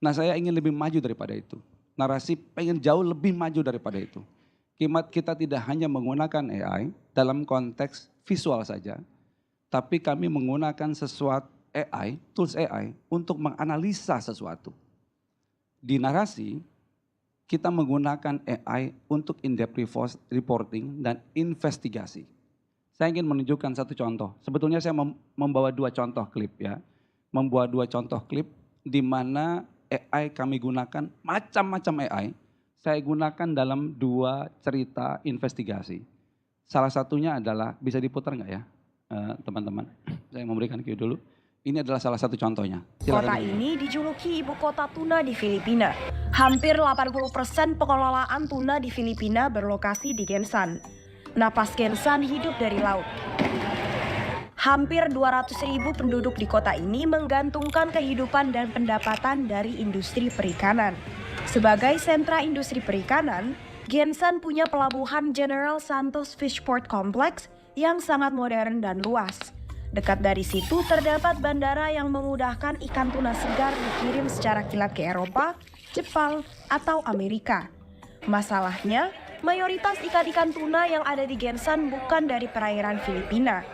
Nah, saya ingin lebih maju daripada itu. Narasi pengen jauh lebih maju daripada itu. Kita tidak hanya menggunakan AI dalam konteks visual saja, tapi kami menggunakan tools AI untuk menganalisa sesuatu. Di Narasi, kita menggunakan AI untuk in-depth reporting dan investigasi. Saya ingin menunjukkan satu contoh. Sebetulnya saya membawa dua contoh klip ya. Membuat dua contoh klip di mana AI kami gunakan, macam-macam AI. Saya gunakan dalam dua cerita investigasi. Salah satunya adalah, bisa diputar nggak ya teman-teman? Saya memberikan cue dulu. Ini adalah salah satu contohnya. Kota ini dijuluki ibu kota tuna di Filipina. Hampir 80% pengelolaan tuna di Filipina berlokasi di Gensan. Napas Gensan hidup dari laut. Hampir 200.000 penduduk di kota ini menggantungkan kehidupan dan pendapatan dari industri perikanan. Sebagai sentra industri perikanan, Gensan punya pelabuhan General Santos Fishport Complex yang sangat modern dan luas. Dekat dari situ terdapat bandara yang memudahkan ikan tuna segar dikirim secara kilat ke Eropa, Jepang, atau Amerika. Masalahnya, mayoritas ikan-ikan tuna yang ada di Gensan bukan dari perairan Filipina.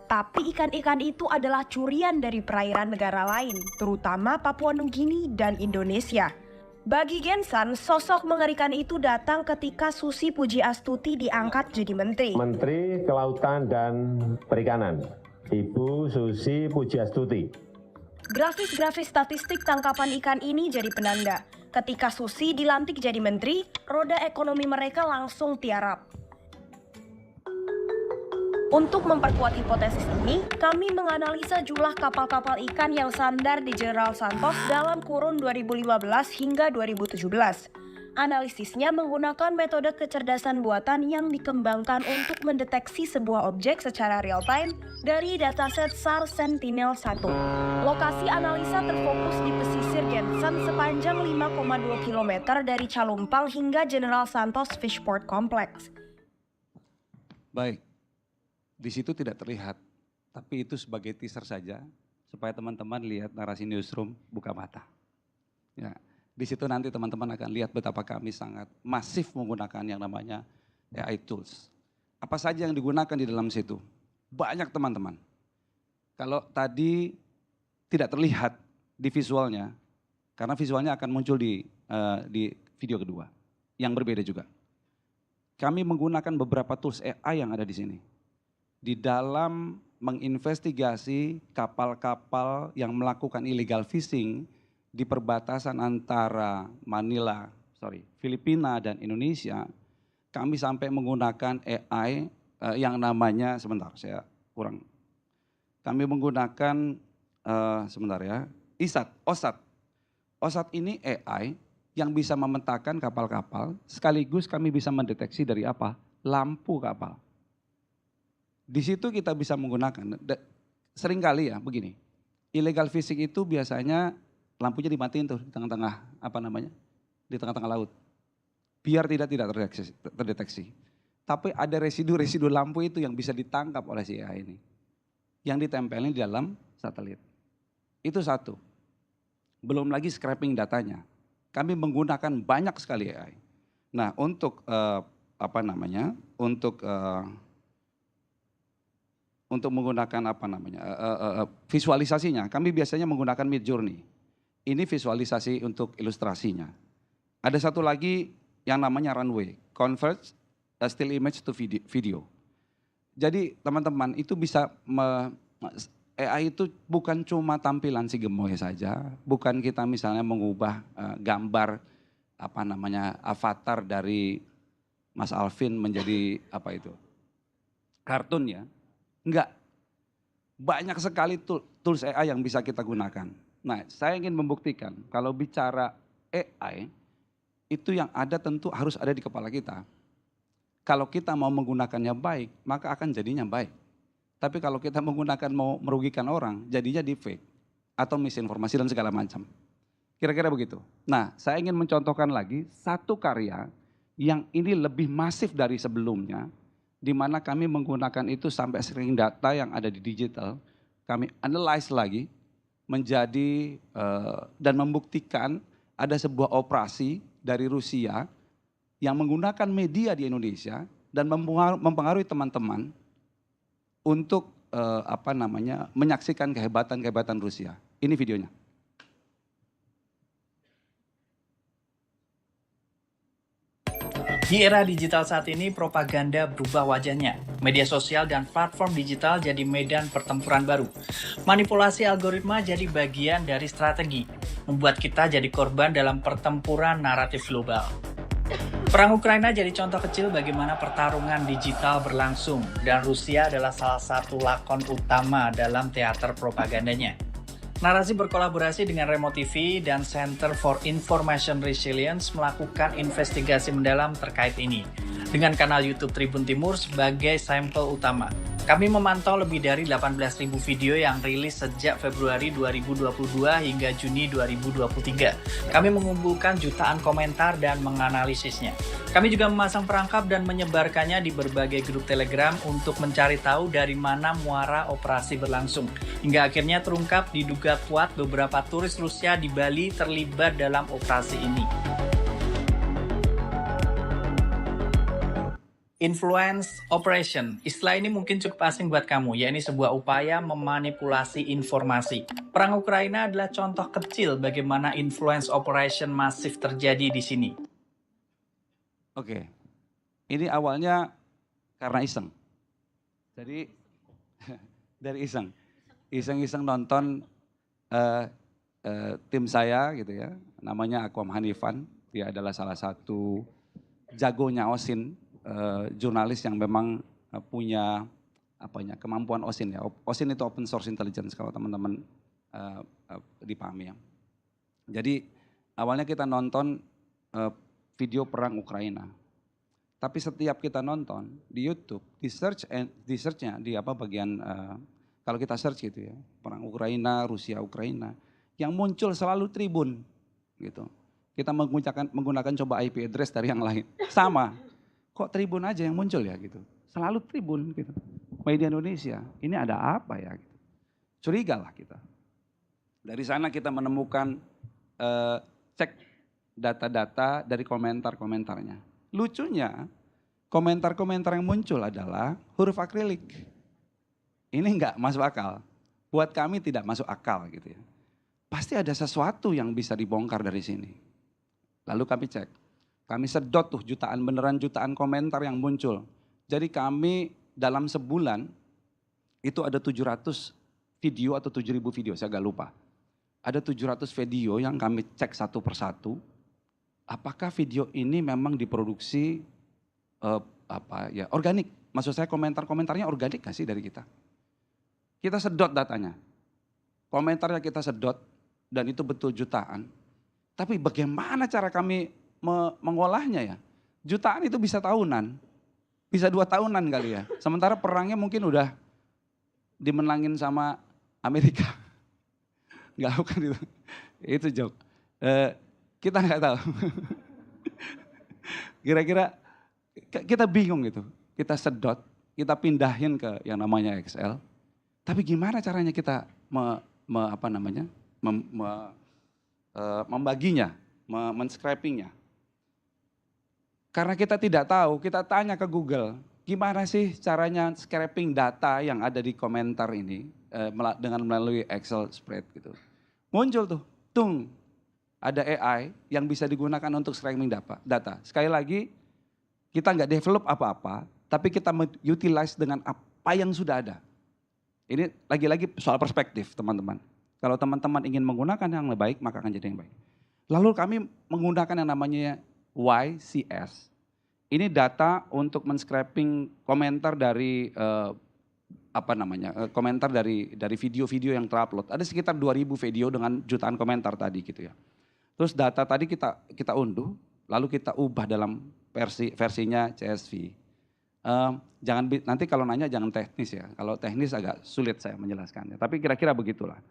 Tapi ikan-ikan itu adalah curian dari perairan negara lain, terutama Papua Nugini dan Indonesia. Bagi Gensan, sosok mengerikan itu datang ketika Susi Pujiastuti diangkat jadi menteri. Menteri Kelautan dan Perikanan, Ibu Susi Pujiastuti. Grafis-grafis statistik tangkapan ikan ini jadi penanda. Ketika Susi dilantik jadi menteri, roda ekonomi mereka langsung tiarap. Untuk memperkuat hipotesis ini, kami menganalisa jumlah kapal-kapal ikan yang sandar di General Santos dalam kurun 2015 hingga 2017. Analisisnya menggunakan metode kecerdasan buatan yang dikembangkan untuk mendeteksi sebuah objek secara real-time dari dataset SAR Sentinel-1. Lokasi analisa terfokus di pesisir Gensan sepanjang 5,2 km dari Calumpang hingga General Santos Fishport Complex. Baik, di situ tidak terlihat, tapi itu sebagai teaser saja supaya teman-teman lihat narasi newsroom buka mata. Ya. Di situ nanti teman-teman akan lihat betapa kami sangat masif menggunakan yang namanya AI tools. Apa saja yang digunakan di dalam situ? Banyak teman-teman. Kalau tadi tidak terlihat di visualnya, karena visualnya akan muncul di video kedua, yang berbeda juga. Kami menggunakan beberapa tools AI yang ada di sini. Di dalam menginvestigasi kapal-kapal yang melakukan illegal fishing di perbatasan antara Filipina dan Indonesia, kami sampai menggunakan AI yang namanya, kami menggunakan, OSAT. OSAT ini AI yang bisa memetakan kapal-kapal, sekaligus kami bisa mendeteksi dari apa? Lampu kapal. Di situ kita bisa menggunakan, seringkali ya begini, illegal fishing itu biasanya lampunya dimatiin tuh di tengah-tengah di tengah-tengah laut, biar tidak terdeteksi. Tapi ada residu lampu itu yang bisa ditangkap oleh si AI ini, yang ditempelin di dalam satelit. Itu satu. Belum lagi scraping datanya. Kami menggunakan banyak sekali AI. Nah, untuk untuk menggunakan visualisasinya, kami biasanya menggunakan Midjourney. Ini visualisasi untuk ilustrasinya. Ada satu lagi yang namanya runway, convert a still image to video. Jadi teman-teman itu bisa, AI itu bukan cuma tampilan si gemoy saja, bukan kita misalnya mengubah gambar avatar dari Mas Alvin menjadi kartun ya. Enggak, banyak sekali tools AI yang bisa kita gunakan. Nah, saya ingin membuktikan kalau bicara AI, itu yang ada tentu harus ada di kepala kita. Kalau kita mau menggunakannya baik, maka akan jadinya baik. Tapi kalau kita menggunakan mau merugikan orang, jadinya deepfake atau misinformasi dan segala macam. Kira-kira begitu. Nah, saya ingin mencontohkan lagi satu karya yang ini lebih masif dari sebelumnya, di mana kami menggunakan itu sampai sering data yang ada di digital, kami analyze lagi, menjadi dan membuktikan ada sebuah operasi dari Rusia yang menggunakan media di Indonesia dan mempengaruhi teman-teman untuk menyaksikan kehebatan Rusia. Ini videonya. Di era digital saat ini, propaganda berubah wajahnya. Media sosial dan platform digital jadi medan pertempuran baru. Manipulasi algoritma jadi bagian dari strategi, membuat kita jadi korban dalam pertempuran naratif global. Perang Ukraina jadi contoh kecil bagaimana pertarungan digital berlangsung, dan Rusia adalah salah satu lakon utama dalam teater propagandanya. Narasi berkolaborasi dengan Remo TV dan Center for Information Resilience melakukan investigasi mendalam terkait ini, dengan kanal YouTube Tribun Timur sebagai sampel utama. Kami memantau lebih dari 18.000 video yang rilis sejak Februari 2022 hingga Juni 2023. Kami mengumpulkan jutaan komentar dan menganalisisnya. Kami juga memasang perangkap dan menyebarkannya di berbagai grup Telegram untuk mencari tahu dari mana muara operasi berlangsung. Hingga akhirnya terungkap diduga kuat beberapa turis Rusia di Bali terlibat dalam operasi ini. Influence Operation. Istilah ini mungkin cukup asing buat kamu, yakni sebuah upaya memanipulasi informasi. Perang Ukraina adalah contoh kecil bagaimana influence operation masif terjadi di sini. Oke, ini awalnya karena iseng. Jadi dari iseng nonton tim saya gitu ya, namanya Akwam Hanifan. Dia adalah salah satu jagonya OSIN. Jurnalis yang memang punya kemampuan OSIN ya. OSIN itu open source intelligence kalau teman-teman dipahami ya. Jadi awalnya kita nonton video perang Ukraina. Tapi setiap kita nonton di YouTube, di search-nya di bagian kalau kita search gitu ya, perang Ukraina, Rusia Ukraina, yang muncul selalu Tribun gitu. Kita menggunakan coba IP address dari yang lain. Sama. Kok Tribun aja yang muncul ya gitu. Selalu Tribun gitu. Media Indonesia, ini ada apa ya gitu. Curiga lah kita. Dari sana kita menemukan cek data-data dari komentar-komentarnya. Lucunya komentar-komentar yang muncul adalah huruf akrilik. Ini enggak masuk akal. Buat kami tidak masuk akal gitu ya. Pasti ada sesuatu yang bisa dibongkar dari sini. Lalu kami cek. Kami sedot tuh jutaan komentar yang muncul. Jadi kami dalam sebulan itu ada 700 video atau 7.000 video, saya agak lupa. Ada 700 video yang kami cek satu persatu. Apakah video ini memang diproduksi organik? Maksud saya komentarnya organik gak sih dari kita? Kita sedot datanya. Komentarnya kita sedot dan itu betul jutaan. Tapi bagaimana cara kami mengolahnya ya? Jutaan itu bisa tahunan, bisa 2 tahunan kali ya. Sementara perangnya mungkin udah dimenangin sama Amerika. Enggak bukan itu joke. Kita nggak tahu. Kira-kira kita bingung gitu. Kita sedot, kita pindahin ke yang namanya Excel. Tapi gimana caranya kita membaginya, men-scrapingnya? Karena kita tidak tahu, kita tanya ke Google, gimana sih caranya scraping data yang ada di komentar ini dengan melalui Excel spread gitu. Muncul tuh, ada AI yang bisa digunakan untuk scraping data. Sekali lagi, kita nggak develop apa-apa, tapi kita utilize dengan apa yang sudah ada. Ini lagi-lagi soal perspektif teman-teman. Kalau teman-teman ingin menggunakan yang lebih baik, maka akan jadi yang baik. Lalu kami menggunakan yang namanya YCS. Ini data untuk men-scraping komentar dari komentar dari video-video yang terupload. Ada sekitar 2.000 video dengan jutaan komentar tadi gitu ya. Terus data tadi kita unduh, lalu kita ubah dalam versinya CSV. Nanti kalau nanya jangan teknis ya. Kalau teknis agak sulit saya menjelaskannya. Tapi kira-kira begitulah.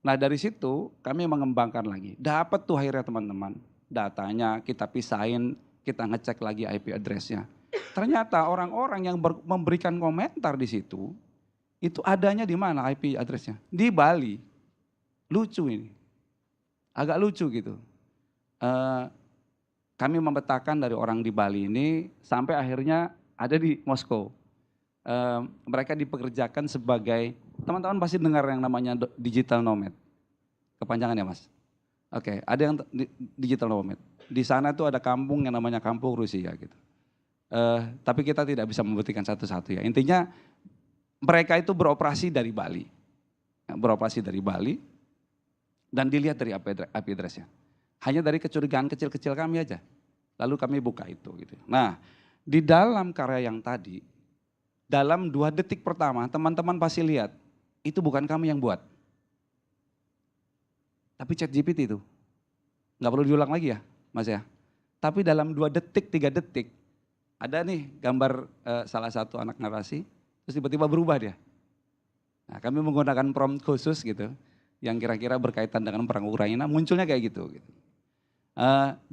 Nah dari situ kami mengembangkan lagi. Dapat tuh akhirnya teman-teman datanya kita pisahin. Kita ngecek lagi IP address-nya. Ternyata orang-orang yang memberikan komentar di situ, itu adanya di mana IP address-nya? Di Bali. Lucu ini. Agak lucu gitu. Kami memetakan dari orang di Bali ini sampai akhirnya ada di Moskow. Mereka dipekerjakan sebagai, teman-teman pasti dengar yang namanya digital nomad. Kepanjangan ya Mas? Oke, ada yang digital nomad. Di sana tuh ada kampung yang namanya kampung Rusia gitu. Tapi kita tidak bisa membuktikan satu-satu ya. Intinya mereka itu beroperasi dari Bali. Beroperasi dari Bali dan dilihat dari IP address-nya. Hanya dari kecurigaan kecil-kecil kami aja. Lalu kami buka itu gitu. Nah, di dalam karya yang tadi, dalam 2 detik pertama teman-teman pasti lihat, itu bukan kami yang buat. Tapi ChatGPT itu, nggak perlu diulang lagi ya Mas ya. Tapi dalam 2 detik, 3 detik, ada nih gambar salah satu anak narasi, terus tiba-tiba berubah dia. Nah, kami menggunakan prompt khusus gitu, yang kira-kira berkaitan dengan perang Ukraina, munculnya kayak gitu.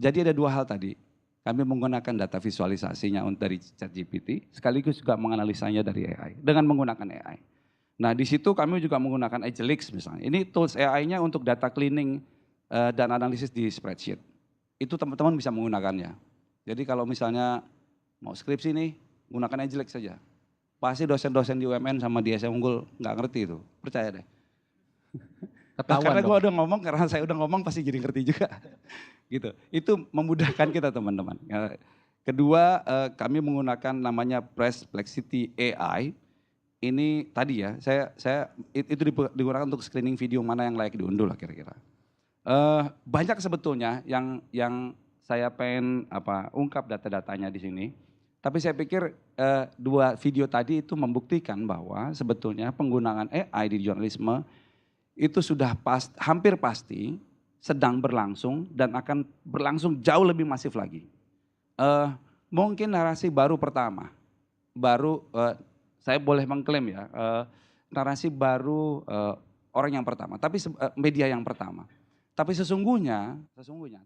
Jadi ada 2 hal tadi. Kami menggunakan data visualisasinya dari ChatGPT, sekaligus juga menganalisanya dari AI, dengan menggunakan AI. Nah di situ kami juga menggunakan Agelix misalnya. Ini tools AI-nya untuk data cleaning dan analisis di spreadsheet. Itu teman-teman bisa menggunakannya. Jadi kalau misalnya mau skripsi nih, gunakan Agelix saja. Pasti dosen-dosen di UMN sama di SM Unggul nggak ngerti itu, percaya deh. Karena gue udah ngomong, karena saya udah ngomong pasti jadi ngerti juga. Gitu. Itu memudahkan kita teman-teman. Kedua, kami menggunakan namanya Perplexity AI. Ini tadi ya, itu digunakan untuk screening video mana yang layak diunduh lah kira-kira. Banyak sebetulnya yang saya pengen ungkap data-datanya di sini. Tapi saya pikir 2 video tadi itu membuktikan bahwa sebetulnya penggunaan AI di jurnalisme itu sudah hampir pasti sedang berlangsung dan akan berlangsung jauh lebih masif lagi. Mungkin narasi baru pertama, saya boleh mengklaim ya, narasi baru orang yang pertama, tapi media yang pertama. Tapi sesungguhnya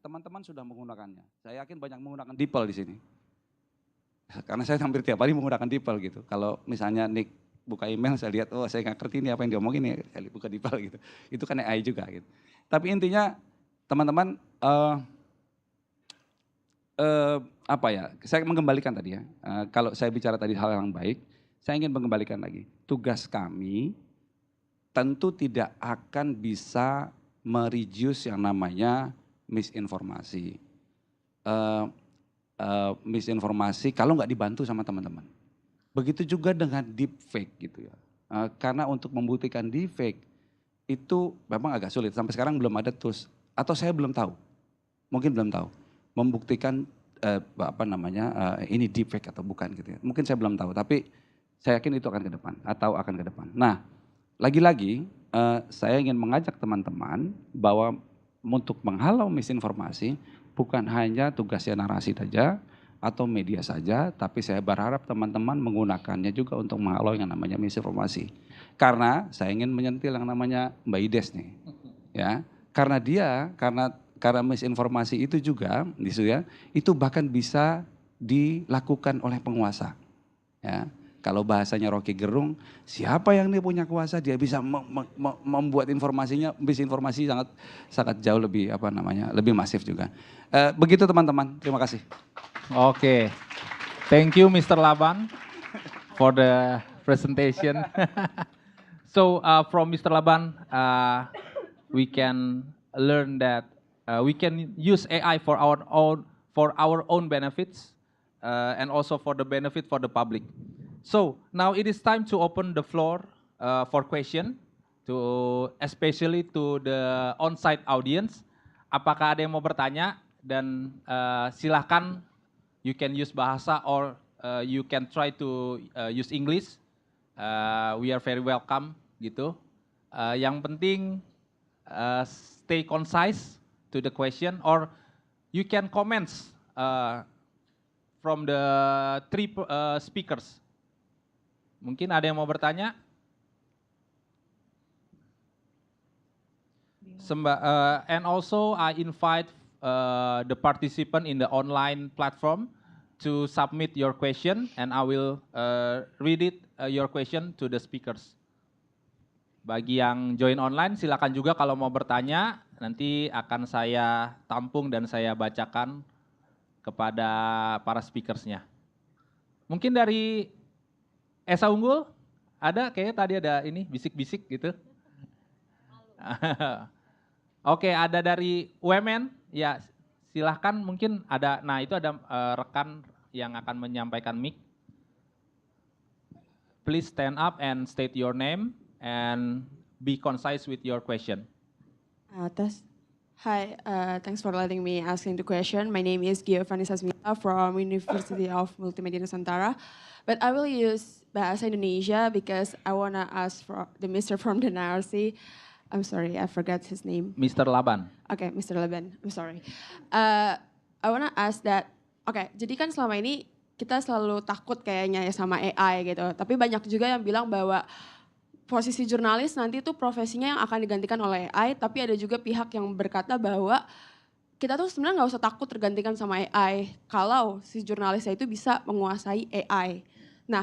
teman-teman sudah menggunakannya. Saya yakin banyak menggunakan DeepL di sini. Karena saya hampir tiap hari menggunakan DeepL gitu. Kalau misalnya Nick buka email saya lihat, oh saya nggak ngerti ini apa yang diomongin ya, saya buka DeepL gitu. Itu kan AI juga gitu. Tapi intinya teman-teman, saya mengembalikan tadi ya, kalau saya bicara tadi hal yang baik, saya ingin mengembalikan lagi. Tugas kami tentu tidak akan bisa mereduce yang namanya misinformasi. Misinformasi kalau nggak dibantu sama teman-teman. Begitu juga dengan deepfake gitu ya. Karena untuk membuktikan deepfake itu memang agak sulit. Sampai sekarang belum ada tools. Atau saya belum tahu, mungkin belum tahu, membuktikan ini deepfake atau bukan gitu ya. Mungkin saya belum tahu, tapi saya yakin itu akan ke depan atau akan ke depan. Nah, lagi-lagi saya ingin mengajak teman-teman bahwa untuk menghalau misinformasi bukan hanya tugasnya narasi saja atau media saja, tapi saya berharap teman-teman menggunakannya juga untuk menghalau yang namanya misinformasi. Karena saya ingin menyentil yang namanya Mbak Ides nih, ya. Karena misinformasi itu juga, gitu ya, itu bahkan bisa dilakukan oleh penguasa. Ya, kalau bahasanya Rocky Gerung, siapa yang dia punya kuasa, dia bisa membuat misinformasi sangat jauh lebih lebih masif juga. Begitu teman-teman, terima kasih. Okay, thank you Mr. Laban for the presentation. So from Mr. Laban, we can learn that we can use AI for our own benefits and also for the benefit for the public. So now it is time to open the floor for question, especially to the on-site audience. Apakah ada yang mau bertanya? Dan silahkan, you can use bahasa or you can try to use English. We are very welcome gitu. Yang penting stay concise to the question, or you can comments from the 3 speakers. Mungkin ada yang mau bertanya? And also I invite the participant in the online platform to submit your question, and I will read your question to the speakers. Bagi yang join online, silakan juga kalau mau bertanya, nanti akan saya tampung dan saya bacakan kepada para speakersnya. Mungkin dari Esa Unggul, ada kayaknya tadi ada ini bisik-bisik gitu. Oke, ada dari UMN, ya silahkan mungkin ada, nah itu ada rekan yang akan menyampaikan mic. Please stand up and state your name and be concise with your question. Hi, thanks for letting me asking the question. My name is Silvanus from University of Multimedia Nusantara, but I will use bahasa Indonesia because I wanna ask for the Mr. from the Narasi. I'm sorry, I forgot his name. Mr. Laban. Okay, Mr. Laban, I'm sorry. I wanna ask that, jadi kan selama ini kita selalu takut kayaknya ya sama AI gitu. Tapi banyak juga yang bilang bahwa posisi jurnalis nanti itu profesinya yang akan digantikan oleh AI. Tapi ada juga pihak yang berkata bahwa kita tuh sebenarnya nggak usah takut tergantikan sama AI kalau si jurnalisnya itu bisa menguasai AI. Nah,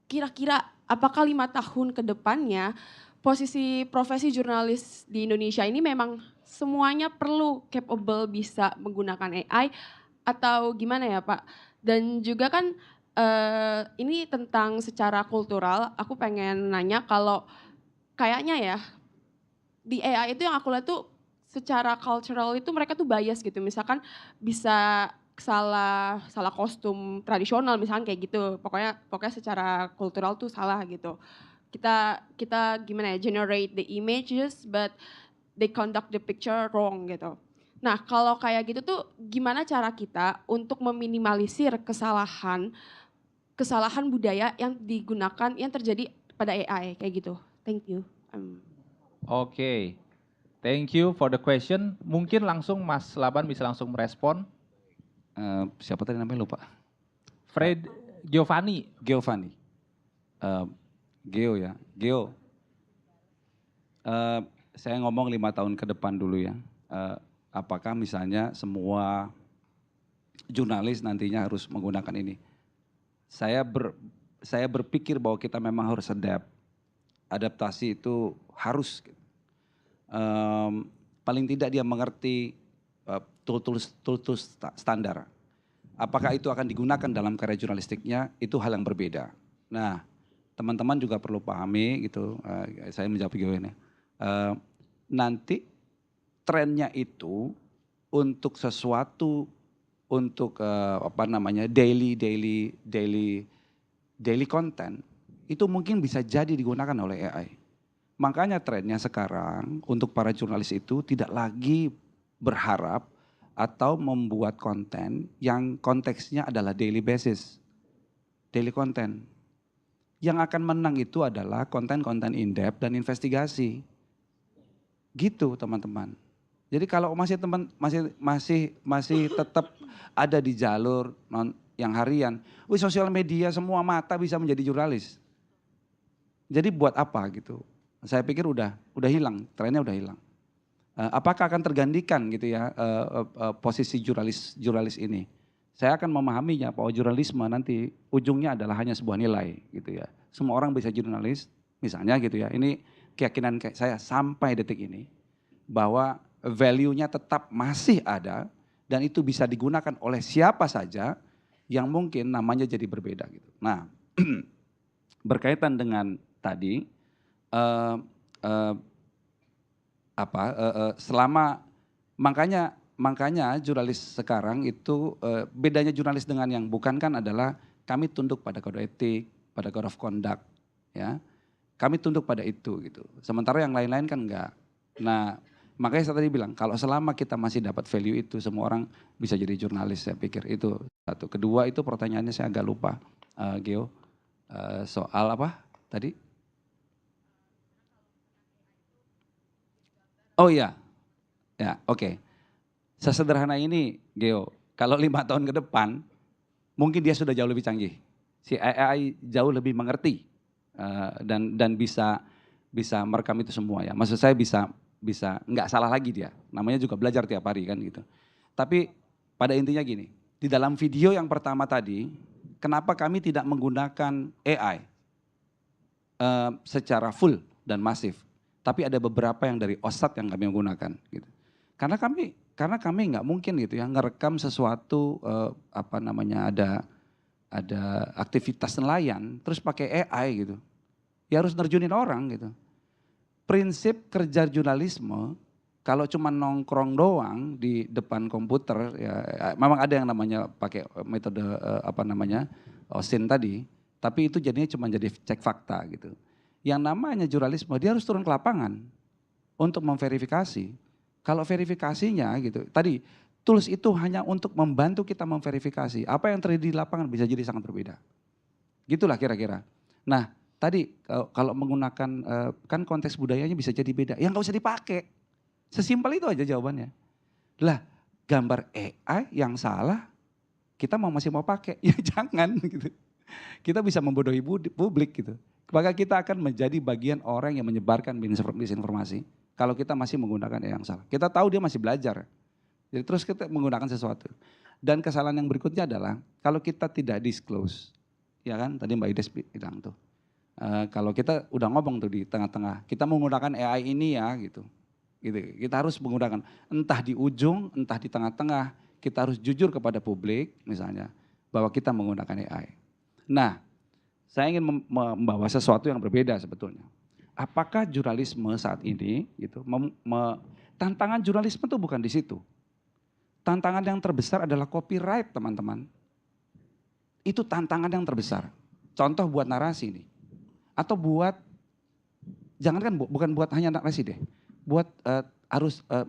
kira-kira apakah 5 tahun ke depannya posisi profesi jurnalis di Indonesia ini memang semuanya perlu capable bisa menggunakan AI atau gimana ya Pak? Dan juga kan ini tentang secara kultural, aku pengen nanya kalau kayaknya ya di AI itu yang aku lihat tuh secara cultural itu mereka tuh bias gitu. Misalkan bisa salah kostum tradisional misalkan kayak gitu. Pokoknya secara kultural tuh salah gitu. Kita gimana ya, generate the images but they conduct the picture wrong gitu. Nah, kalau kayak gitu tuh gimana cara kita untuk meminimalisir kesalahan budaya yang digunakan yang terjadi pada AI kayak gitu. Thank you. Oke. Thank you for the question. Mungkin langsung Mas Laban bisa langsung merespon. Siapa tadi namanya lupa? Giovanni. Geo ya. Geo. Saya ngomong 5 tahun ke depan dulu ya. Apakah misalnya semua jurnalis nantinya harus menggunakan ini? Saya berpikir bahwa kita memang harus adaptasi itu harus. Paling tidak dia mengerti tools standar. Apakah itu akan digunakan dalam karya jurnalistiknya, itu hal yang berbeda. Nah, teman-teman juga perlu pahami gitu, saya menjawab gini. Nanti trennya itu untuk sesuatu, untuk daily content, itu mungkin bisa jadi digunakan oleh AI. Makanya trennya sekarang untuk para jurnalis itu tidak lagi berharap atau membuat konten yang konteksnya adalah daily basis. Daily content. Yang akan menang itu adalah konten-konten in-depth dan investigasi. Gitu teman-teman. Jadi kalau masih tetap ada di jalur yang harian, sosial media semua mata bisa menjadi jurnalis. Jadi buat apa gitu? Saya pikir udah hilang, trennya udah hilang. Apakah akan tergantikan gitu ya posisi jurnalis ini? Saya akan memahaminya bahwa jurnalisme nanti ujungnya adalah hanya sebuah nilai gitu ya. Semua orang bisa jurnalis, misalnya gitu ya. Ini keyakinan saya sampai detik ini bahwa value-nya tetap masih ada dan itu bisa digunakan oleh siapa saja yang mungkin namanya jadi berbeda gitu. Nah, berkaitan dengan tadi makanya jurnalis sekarang itu bedanya jurnalis dengan yang bukan kan adalah kami tunduk pada kode etik, pada code of conduct ya. Kami tunduk pada itu gitu. Sementara yang lain-lain kan enggak. Nah, makanya saya tadi bilang kalau selama kita masih dapat value itu semua orang bisa jadi jurnalis, saya pikir itu satu. Kedua itu pertanyaannya saya agak lupa Geo, soal apa tadi? Oh iya, ya oke. Sesederhana ini Geo, kalau 5 tahun ke depan mungkin dia sudah jauh lebih canggih. Si AI jauh lebih mengerti dan bisa merekam itu semua ya. Maksud saya bisa nggak salah lagi dia. Namanya juga belajar tiap hari kan gitu. Tapi pada intinya gini, di dalam video yang pertama tadi, kenapa kami tidak menggunakan AI secara full dan masif? Tapi ada beberapa yang dari OSAT yang kami menggunakan gitu. Karena kami nggak mungkin gitu ya ngerekam sesuatu ada aktivitas nelayan terus pakai AI gitu. Ya harus nerjunin orang gitu. Prinsip kerja jurnalisme kalau cuma nongkrong doang di depan komputer ya memang ada yang namanya pakai metode OSIN tadi, tapi itu jadinya cuma jadi cek fakta gitu. Yang namanya jurnalisme dia harus turun ke lapangan untuk memverifikasi. Kalau verifikasinya gitu, tadi tools itu hanya untuk membantu kita memverifikasi. Apa yang terjadi di lapangan bisa jadi sangat berbeda. Gitulah kira-kira. Nah, Tadi kalau menggunakan, kan konteks budayanya bisa jadi beda, ya nggak usah dipakai. Sesimpel itu aja jawabannya. Lah, gambar AI yang salah, kita masih mau pakai, ya jangan gitu. Kita bisa membodohi publik gitu. Maka kita akan menjadi bagian orang yang menyebarkan disinformasi kalau kita masih menggunakan AI yang salah. Kita tahu dia masih belajar, jadi terus kita menggunakan sesuatu. Dan kesalahan yang berikutnya adalah kalau kita tidak disclose, ya kan? Tadi Mbak Ides bilang tuh. Kalau kita udah ngomong tuh di tengah-tengah, kita menggunakan AI ini ya gitu. Kita harus menggunakan entah di ujung, entah di tengah-tengah. Kita harus jujur kepada publik misalnya bahwa kita menggunakan AI. Nah, saya ingin membawa sesuatu yang berbeda sebetulnya. Apakah jurnalisme saat ini gitu, tantangan jurnalisme itu bukan di situ. Tantangan yang terbesar adalah copyright, teman-teman. Itu tantangan yang terbesar. Contoh buat narasi nih. Atau buat, jangankan bukan buat hanya narasi deh, buat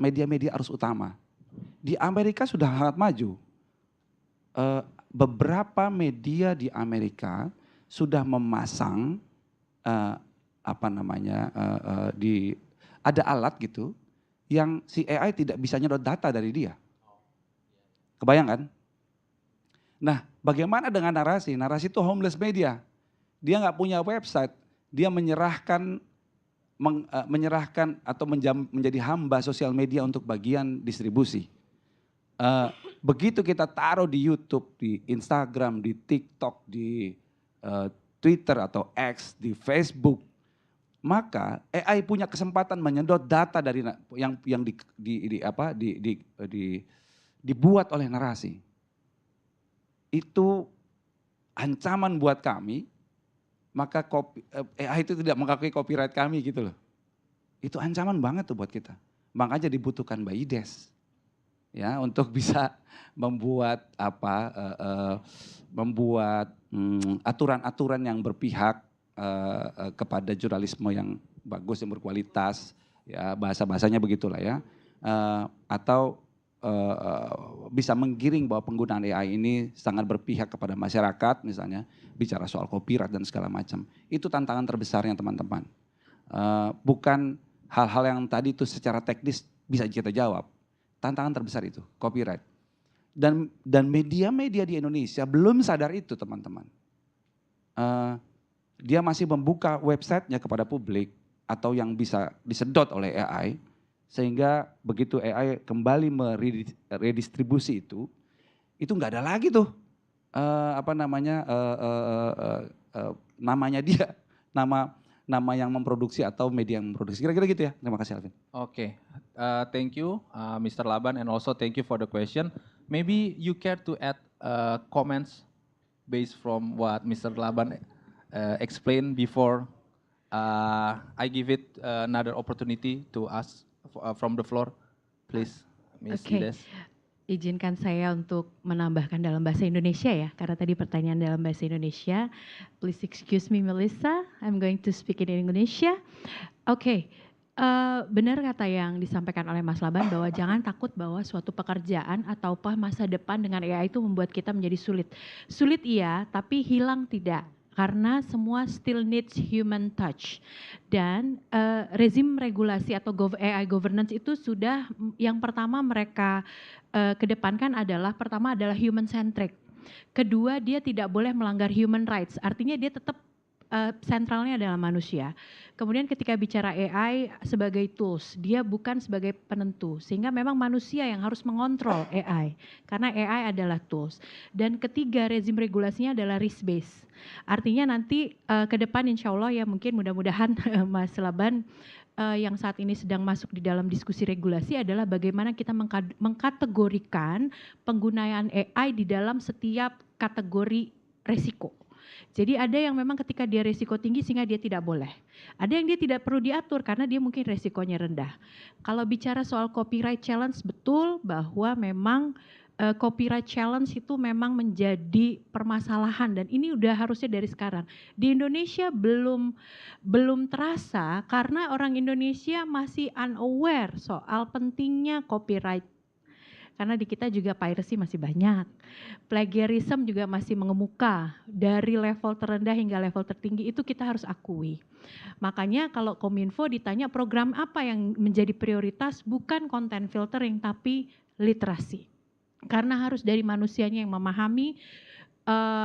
media-media arus utama. Di Amerika sudah sangat maju. Beberapa media di Amerika sudah memasang ada alat gitu yang si AI tidak bisa nyedot data dari dia. Kebayang kan? Nah, bagaimana dengan narasi? Narasi itu homeless media. Dia nggak punya website, dia menyerahkan atau menjadi hamba sosial media untuk bagian distribusi. Begitu kita taruh di YouTube, di Instagram, di TikTok, di Twitter atau X, di Facebook, maka AI punya kesempatan menyedot data dari yang dibuat oleh narasi. Itu ancaman buat kami. Maka AI itu tidak mengakui copyright kami gitu loh. Itu ancaman banget tuh buat kita. Makanya dibutuhkan Mbak Ides ya untuk bisa membuat aturan-aturan yang berpihak kepada jurnalisme yang bagus, yang berkualitas, ya bahasa-bahasanya begitulah ya. Atau bisa menggiring bahwa penggunaan AI ini sangat berpihak kepada masyarakat misalnya, bicara soal copyright dan segala macam. Itu tantangan terbesarnya teman-teman. Bukan hal-hal yang tadi itu secara teknis bisa kita jawab. Tantangan terbesar itu, copyright. Dan media-media di Indonesia belum sadar itu teman-teman. Dia masih membuka websitenya kepada publik atau yang bisa disedot oleh AI. Sehingga begitu AI kembali meredistribusi itu nggak ada lagi tuh namanya dia, nama yang memproduksi atau media yang memproduksi. Kira-kira gitu ya. Terima kasih Alvin. Okay, thank you Mr. Laban, and also thank you for the question. Maybe you care to add comments based from what Mr. Laban explained before I give it another opportunity to ask from the floor, please, Ms. Ides. Izinkan saya untuk menambahkan dalam bahasa Indonesia ya, karena tadi pertanyaan dalam bahasa Indonesia. Please excuse me Melissa, I'm going to speak in Indonesia. Benar kata yang disampaikan oleh Mas Laban bahwa jangan takut bahwa suatu pekerjaan atau masa depan dengan AI itu membuat kita menjadi sulit. Sulit iya, tapi hilang tidak. Karena semua still needs human touch. Dan rezim regulasi atau AI governance itu sudah yang pertama mereka kedepankan pertama adalah human centric. Kedua, dia tidak boleh melanggar human rights, artinya dia tetap sentralnya adalah manusia. Kemudian ketika bicara AI sebagai tools, dia bukan sebagai penentu, sehingga memang manusia yang harus mengontrol AI, karena AI adalah tools. Dan ketiga, rezim regulasinya adalah risk based. Artinya nanti ke depan insya Allah ya mungkin mudah-mudahan Mas Laban yang saat ini sedang masuk di dalam diskusi regulasi adalah bagaimana kita mengkategorikan penggunaan AI di dalam setiap kategori resiko. Jadi ada yang memang ketika dia resiko tinggi sehingga dia tidak boleh. Ada yang dia tidak perlu diatur karena dia mungkin resikonya rendah. Kalau bicara soal copyright challenge, betul bahwa memang copyright challenge itu memang menjadi permasalahan dan ini udah harusnya dari sekarang. Di Indonesia belum terasa karena orang Indonesia masih unaware soal pentingnya copyright. Karena di kita juga piracy masih banyak. Plagiarism juga masih mengemuka dari level terendah hingga level tertinggi, itu kita harus akui. Makanya kalau Kominfo ditanya program apa yang menjadi prioritas, bukan content filtering tapi literasi. Karena harus dari manusianya yang memahami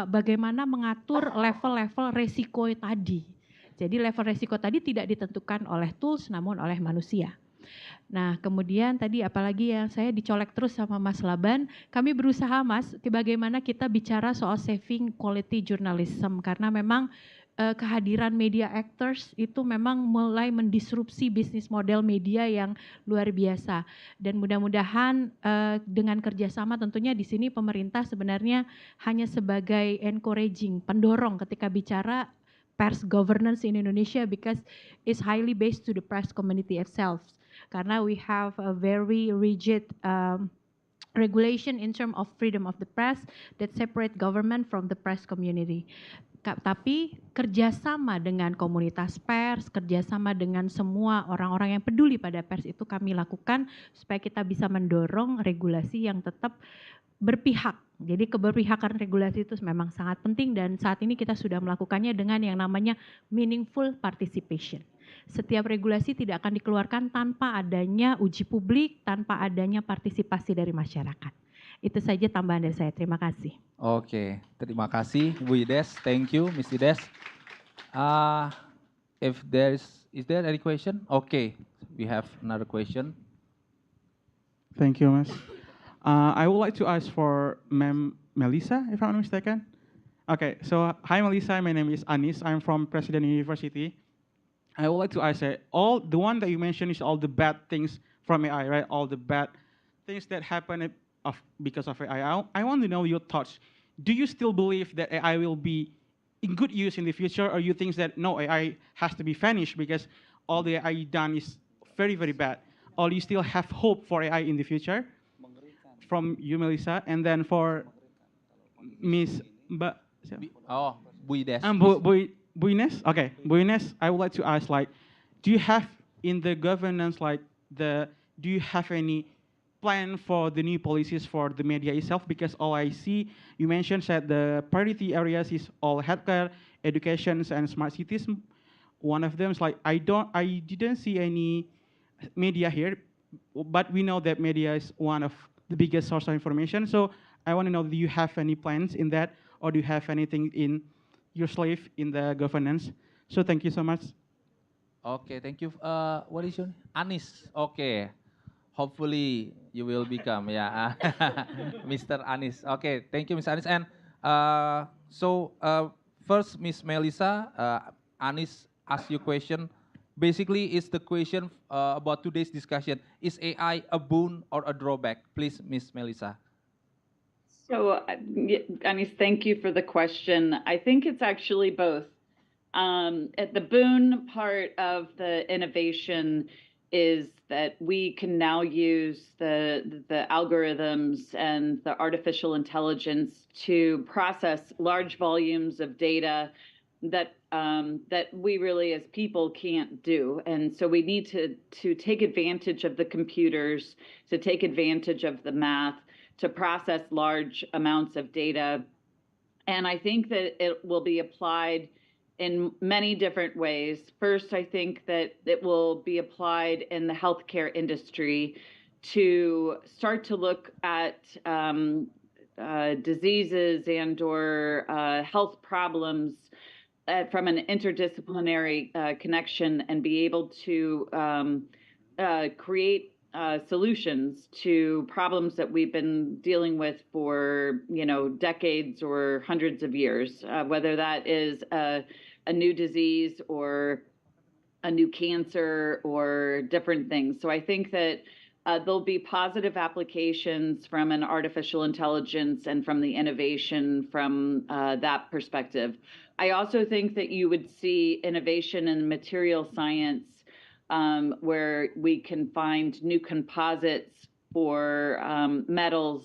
bagaimana mengatur level-level resiko tadi. Jadi level resiko tadi tidak ditentukan oleh tools namun oleh manusia. Nah, kemudian tadi apalagi yang saya dicolek terus sama Mas Laban, kami berusaha Mas, bagaimana kita bicara soal saving quality journalism, karena memang kehadiran media actors itu memang mulai mendisrupsi bisnis model media yang luar biasa. Dan mudah-mudahan dengan kerjasama tentunya di sini pemerintah sebenarnya hanya sebagai encouraging, pendorong ketika bicara pers governance in Indonesia, because it's highly based to the press community itself. Karena we have a very rigid regulation in terms of freedom of the press that separate government from the press community. Tapi kerjasama dengan komunitas pers, kerjasama dengan semua orang-orang yang peduli pada pers itu kami lakukan supaya kita bisa mendorong regulasi yang tetap berpihak. Jadi keberpihakan regulasi itu memang sangat penting dan saat ini kita sudah melakukannya dengan yang namanya meaningful participation. Setiap regulasi tidak akan dikeluarkan tanpa adanya uji publik, tanpa adanya partisipasi dari masyarakat. Itu saja tambahan dari saya. Terima kasih. Oke, terima kasih Bu Ides. Thank you, Miss Ides. If is there any question? Okay, we have another question. Thank you, Mas. I would like to ask for Ma'am Melissa, if I'm not mistaken. Okay, so hi Melissa, my name is Anis. I'm from President University. I would like to ask, all the one that you mentioned is all the bad things from AI, right? All the bad things that happen because of AI. I want to know your thoughts. Do you still believe that AI will be in good use in the future, or you think that no, AI has to be vanished because all the AI done is very, very bad? Or you still have hope for AI in the future? From you, Melissa, and then for Miss Bu Ides. Bu Ines? Okay, Bu Ines, I would like to ask, like, do you have in the governance, like, do you have any plan for the new policies for the media itself? Because all I see, you mentioned that the priority areas is all healthcare, education, and smart cities. One of them is like, I didn't see any media here, but we know that media is one of the biggest source of information. So I want to know, do you have any plans in that, or do you have anything in your sleeve in the governance? So thank you so much. Okay, thank you. What is your name? Anis. Okay. Hopefully you will become, yeah, Mr. Anis. Okay, thank you, Mr. Anis. And first, Miss Melissa, Anis asked you a question. Basically, it's the question about today's discussion. Is AI a boon or a drawback? Please, Miss Melissa. So, Anis, thank you for the question. I think it's actually both. At the boon part of the innovation is that we can now use the algorithms and the artificial intelligence to process large volumes of data that we really as people can't do. And so we need to take advantage of the computers, to take advantage of the math, to process large amounts of data. And I think that it will be applied in many different ways. First, I think that it will be applied in the healthcare industry to start to look at diseases and or health problems from an interdisciplinary connection and be able to create solutions to problems that we've been dealing with for decades or hundreds of years, whether that is a new disease or a new cancer or different things. So I think that there'll be positive applications from an artificial intelligence and from the innovation from that perspective. I also think that you would see innovation in material science where we can find new composites for metals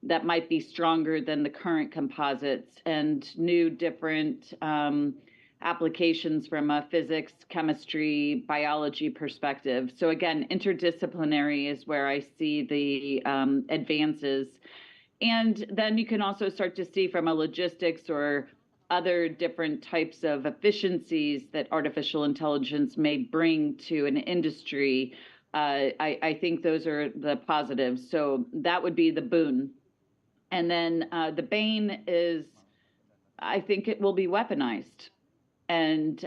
that might be stronger than the current composites, and new different applications from a physics, chemistry, biology perspective. So again, interdisciplinary is where I see the advances. And then you can also start to see from a logistics or other different types of efficiencies that artificial intelligence may bring to an industry. I think those are the positives. So that would be the boon. And then the bane is, I think it will be weaponized. And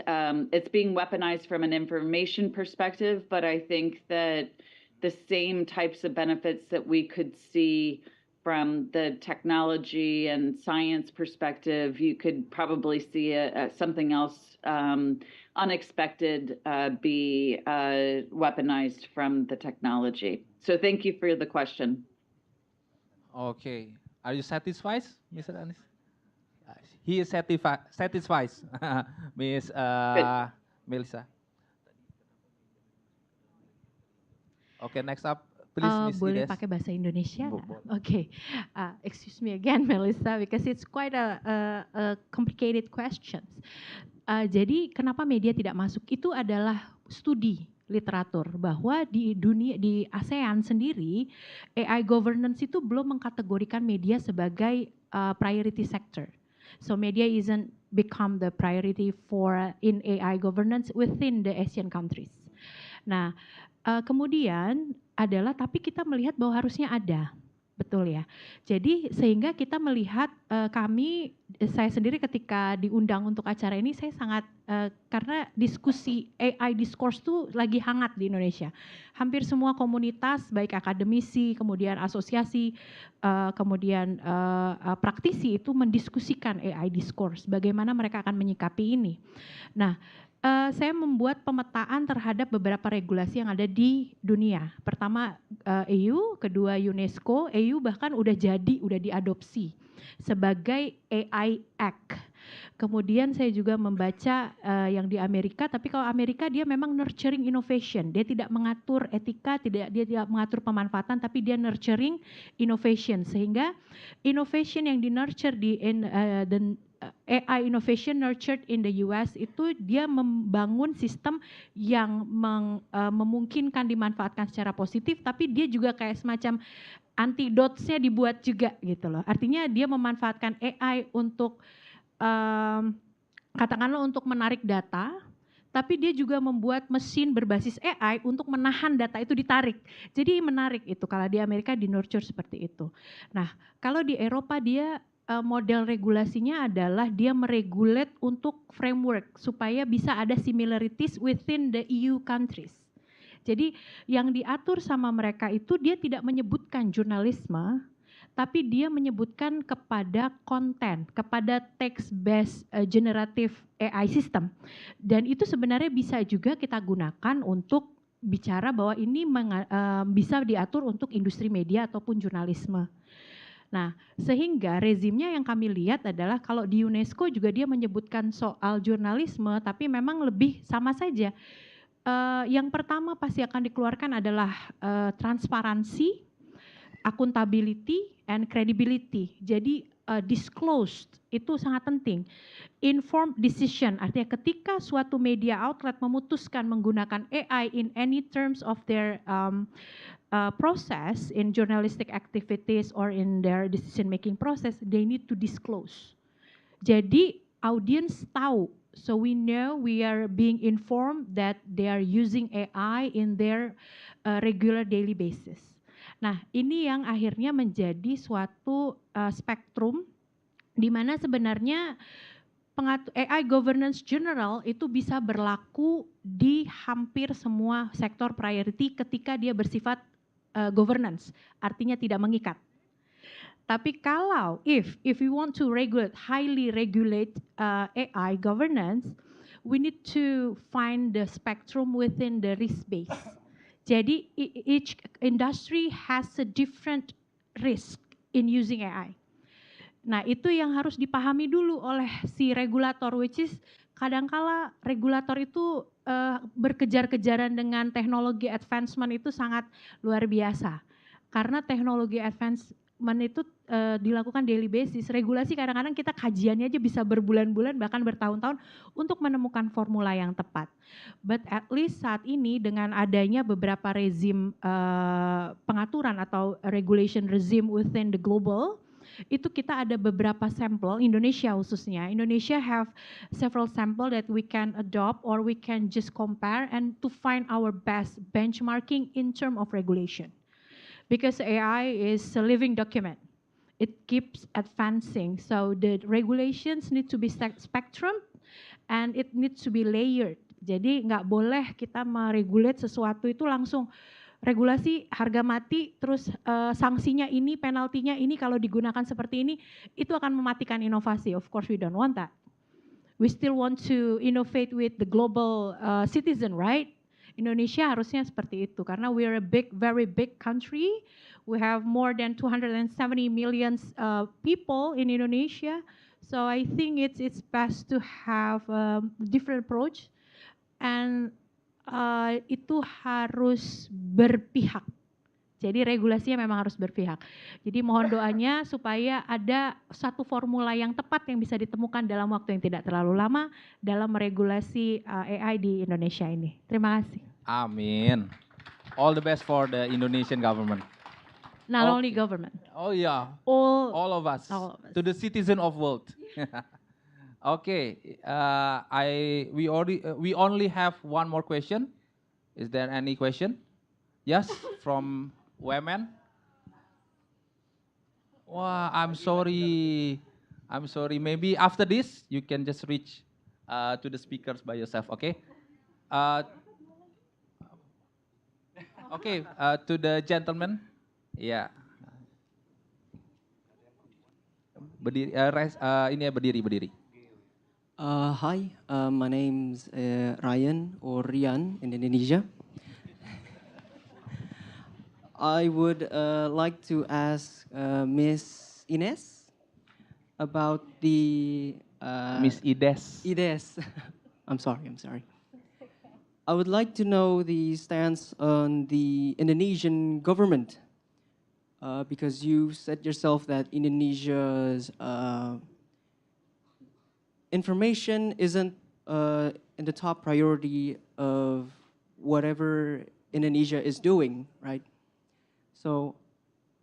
it's being weaponized from an information perspective, but I think that the same types of benefits that we could see from the technology and science perspective, you could probably see something else unexpected be weaponized from the technology. So thank you for the question. Okay, are you satisfied, Mr. Anis? He is satisfied, Miss Melissa. Okay, next up, please, Miss Boleh Ines. pakai bahasa Indonesia? Okay, excuse me again, Melissa, because it's quite a complicated questions. Jadi kenapa media tidak masuk? Itu adalah studi literatur bahwa di dunia, di ASEAN sendiri, AI governance itu belum mengkategorikan media sebagai priority sector. So media isn't become the priority for in AI governance within the Asian countries. Nah, kemudian adalah tapi kita melihat bahwa harusnya ada, betul ya. Jadi sehingga kita melihat saya sendiri ketika diundang untuk acara ini saya sangat karena diskusi AI discourse itu lagi hangat di Indonesia. Hampir semua komunitas baik akademisi, kemudian asosiasi, kemudian praktisi itu mendiskusikan AI discourse, bagaimana mereka akan menyikapi ini. Nah, saya membuat pemetaan terhadap beberapa regulasi yang ada di dunia. Pertama EU, kedua UNESCO, EU bahkan udah diadopsi sebagai AI Act. Kemudian saya juga membaca yang di Amerika, tapi kalau Amerika dia memang nurturing innovation, dia tidak mengatur etika, dia tidak mengatur pemanfaatan, tapi dia nurturing innovation, sehingga innovation yang di nurture di AI innovation nurtured in the US itu dia membangun sistem yang memungkinkan dimanfaatkan secara positif, tapi dia juga kayak semacam antidotes-nya dibuat juga gitu loh. Artinya dia memanfaatkan AI untuk katakanlah untuk menarik data, tapi dia juga membuat mesin berbasis AI untuk menahan data itu ditarik. Jadi menarik itu kalau di Amerika di nurture seperti itu. Nah, kalau di Eropa dia model regulasinya adalah dia meregulate untuk framework supaya bisa ada similarities within the EU countries. Jadi yang diatur sama mereka itu dia tidak menyebutkan jurnalisme, tapi dia menyebutkan kepada konten, kepada text-based generative AI system. Dan itu sebenarnya bisa juga kita gunakan untuk bicara bahwa ini bisa diatur untuk industri media ataupun jurnalisme. Nah, sehingga rezimnya yang kami lihat adalah kalau di UNESCO juga dia menyebutkan soal jurnalisme, tapi memang lebih sama saja. Yang pertama pasti akan dikeluarkan adalah transparansi, accountability, and credibility. Jadi disclosed itu sangat penting. Informed decision, artinya ketika suatu media outlet memutuskan menggunakan AI in any terms of their process in journalistic activities or in their decision making process, they need to disclose. Jadi audience tahu, so we know we are being informed that they are using AI in their regular daily basis. Nah, ini yang akhirnya menjadi suatu spektrum di mana sebenarnya AI governance general itu bisa berlaku di hampir semua sektor priority ketika dia bersifat governance, artinya tidak mengikat. Tapi kalau if we want to highly regulate AI governance, we need to find the spectrum within the risk base. Jadi each industry has a different risk in using AI. Nah, itu yang harus dipahami dulu oleh si regulator, which is kadangkala regulator itu berkejar-kejaran dengan teknologi advancement itu sangat luar biasa. Karena teknologi advance development itu dilakukan daily basis. Regulasi kadang-kadang kita kajiannya aja bisa berbulan-bulan bahkan bertahun-tahun untuk menemukan formula yang tepat. But at least saat ini dengan adanya beberapa rezim pengaturan atau regulation regime within the global, itu kita ada beberapa sampel, Indonesia khususnya. Indonesia have several sample that we can adopt or we can just compare and to find our best benchmarking in term of regulation. Because AI is a living document. It keeps advancing. So the regulations need to be spectrum and it needs to be layered. Jadi nggak boleh kita meregulate sesuatu itu langsung regulasi harga mati, terus sanksinya ini, penaltinya ini kalau digunakan seperti ini, itu akan mematikan inovasi. Of course we don't want that. We still want to innovate with the global citizen, right? Indonesia harusnya seperti itu karena we are a big, very big country. We have more than 270 million people in Indonesia. So I think it's best to have a different approach and itu harus berpihak. Jadi regulasinya memang harus berpihak. Jadi mohon doanya supaya ada satu formula yang tepat yang bisa ditemukan dalam waktu yang tidak terlalu lama dalam meregulasi AI di Indonesia ini. Terima kasih. Amin. All the best for the Indonesian government. Not only government. Oh yeah. All of us. All of us. To the citizen of world. Okay, we only have one more question. Is there any question? Yes, from women. Wah, I'm sorry. Maybe after this you can just reach to the speakers by yourself. Okay. To the gentleman. Ya. Berdiri. Berdiri. Hi, my name's Ryan or Rian in Indonesia. I would like to ask Miss Ines about the... Miss Ides. Ides. I'm sorry. I would like to know the stance on the Indonesian government because you said yourself that Indonesia's information isn't in the top priority of whatever Indonesia is doing, right? So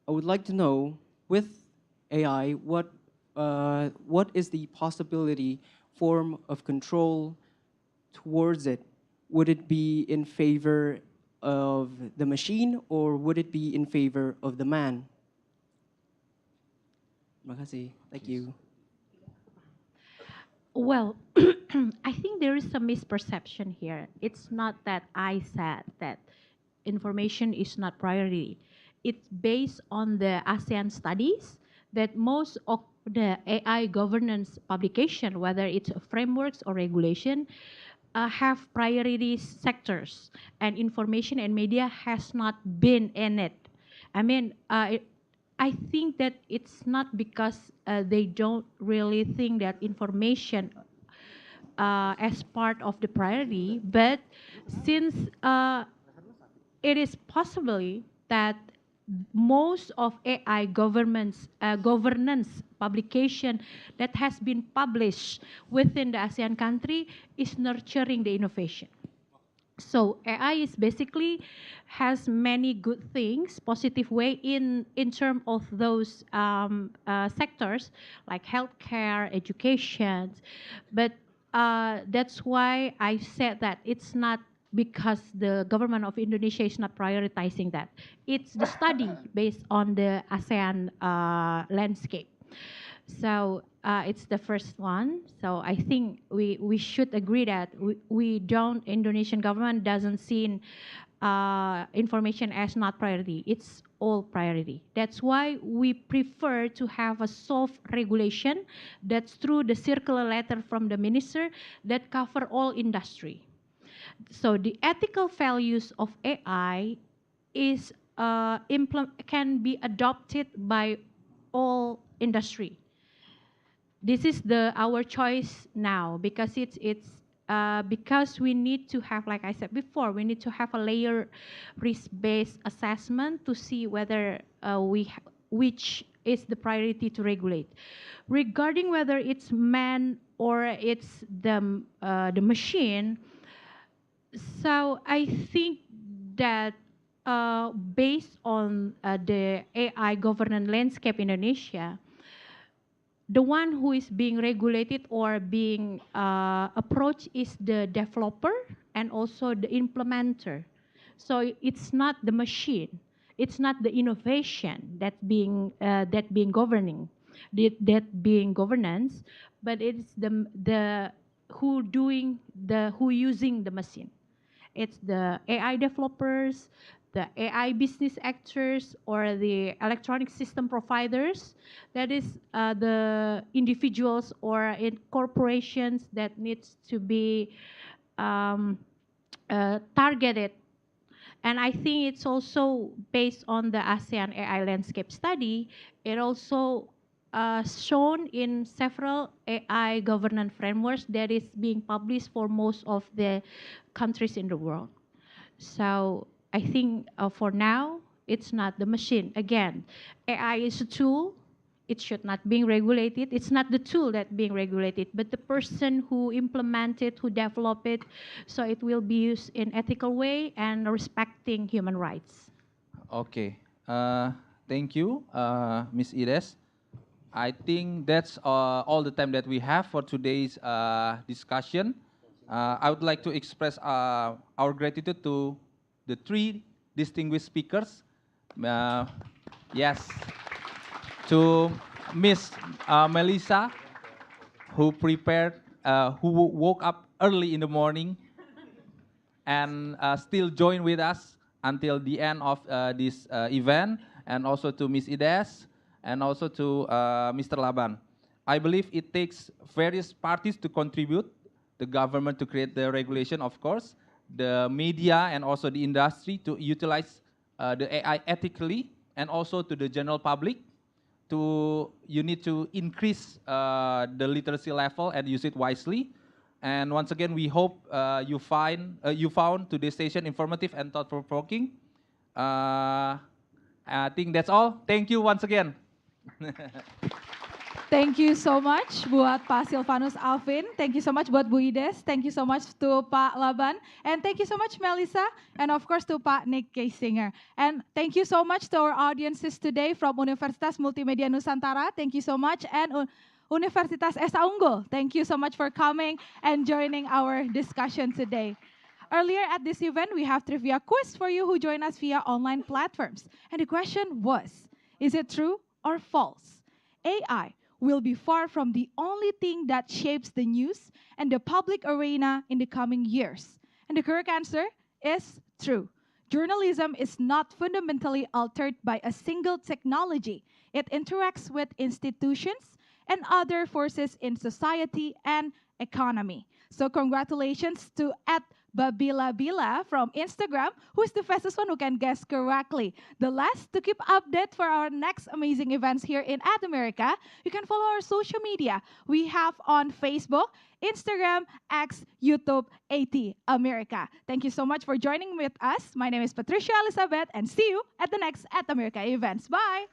I would like to know, with AI, what is the possibility form of control towards it? Would it be in favor of the machine or would it be in favor of the man? Terima kasih. Thank you. Well, I think there is some misperception here. It's not that I said that information is not priority. It's based on the ASEAN studies that most of the AI governance publication, whether it's frameworks or regulation, have priority sectors, and information and media has not been in it. I mean, I think that it's not because they don't really think that information as part of the priority, but since it is possibly that most of AI governance publication that has been published within the ASEAN country is nurturing the innovation. So AI is basically has many good things, positive way in terms of those sectors like healthcare, education, but that's why I said that it's not because the government of Indonesia is not prioritizing that. It's the study based on the ASEAN landscape. So it's the first one. So I think we should agree that Indonesian government doesn't see information as not priority. It's all priority. That's why we prefer to have a soft regulation that's through the circular letter from the minister that cover all industry. So the ethical values of AI is can be adopted by all industry. This is our choice now because it's because we need to have, like I said before, we need to have a layer risk-based assessment to see whether which is the priority to regulate. Regarding whether it's man or it's the machine, so I think that based on the AI governance landscape in Indonesia, the one who is being regulated or being approached is the developer and also the implementer. So it's not the machine, it's not the innovation that being governing, that being governance, but it's the who using the machine. It's the AI developers, the AI business actors, or the electronic system providers. That is the individuals or corporations that needs to be targeted. And I think it's also based on the ASEAN AI landscape study. It also shown in several AI governance frameworks that is being published for most of the countries in the world. So I think for now, it's not the machine. Again, AI is a tool. It should not be regulated. It's not the tool that being regulated, but the person who implement it, who develop it, so it will be used in ethical way and respecting human rights. Okay, thank you, Ms. Ires. I think that's all the time that we have for today's discussion. I would like to express our gratitude to the three distinguished speakers. Yes, to Miss Melissa, who woke up early in the morning and still join with us until the end of this event, and also to Ms. Ides, and also to Mr. Laban. I believe it takes various parties to contribute, the government to create the regulation, of course, the media and also the industry to utilize the AI ethically, and also to the general public. You need to increase the literacy level and use it wisely. And once again, we hope you found today's session informative and thought-provoking. I think that's all. Thank you once again. Thank you so much buat Pak Silvanus Alvin. Thank you so much buat Bu Ides. Thank you so much to Pak Laban. And thank you so much Melissa. And of course to Pak Nick Kaisinger. And thank you so much to our audiences today from Universitas Multimedia Nusantara. Thank you so much. And Universitas Esa Unggul. Thank you so much for coming and joining our discussion today. Earlier at this event, we have trivia quiz for you who join us via online platforms. And the question was, is it true or false? AI will be far from the only thing that shapes the news and the public arena in the coming years. And the correct answer is true. Journalism is not fundamentally altered by a single technology. It interacts with institutions and other forces in society and economy. So congratulations to @Babila from Instagram, who is the fastest one who can guess correctly. The last, to keep update for our next amazing events here in America, you can follow our social media. We have on Facebook, Instagram, X, YouTube, America. Thank you so much for joining with us. My name is Patricia Elizabeth, and see you at the next America events. Bye.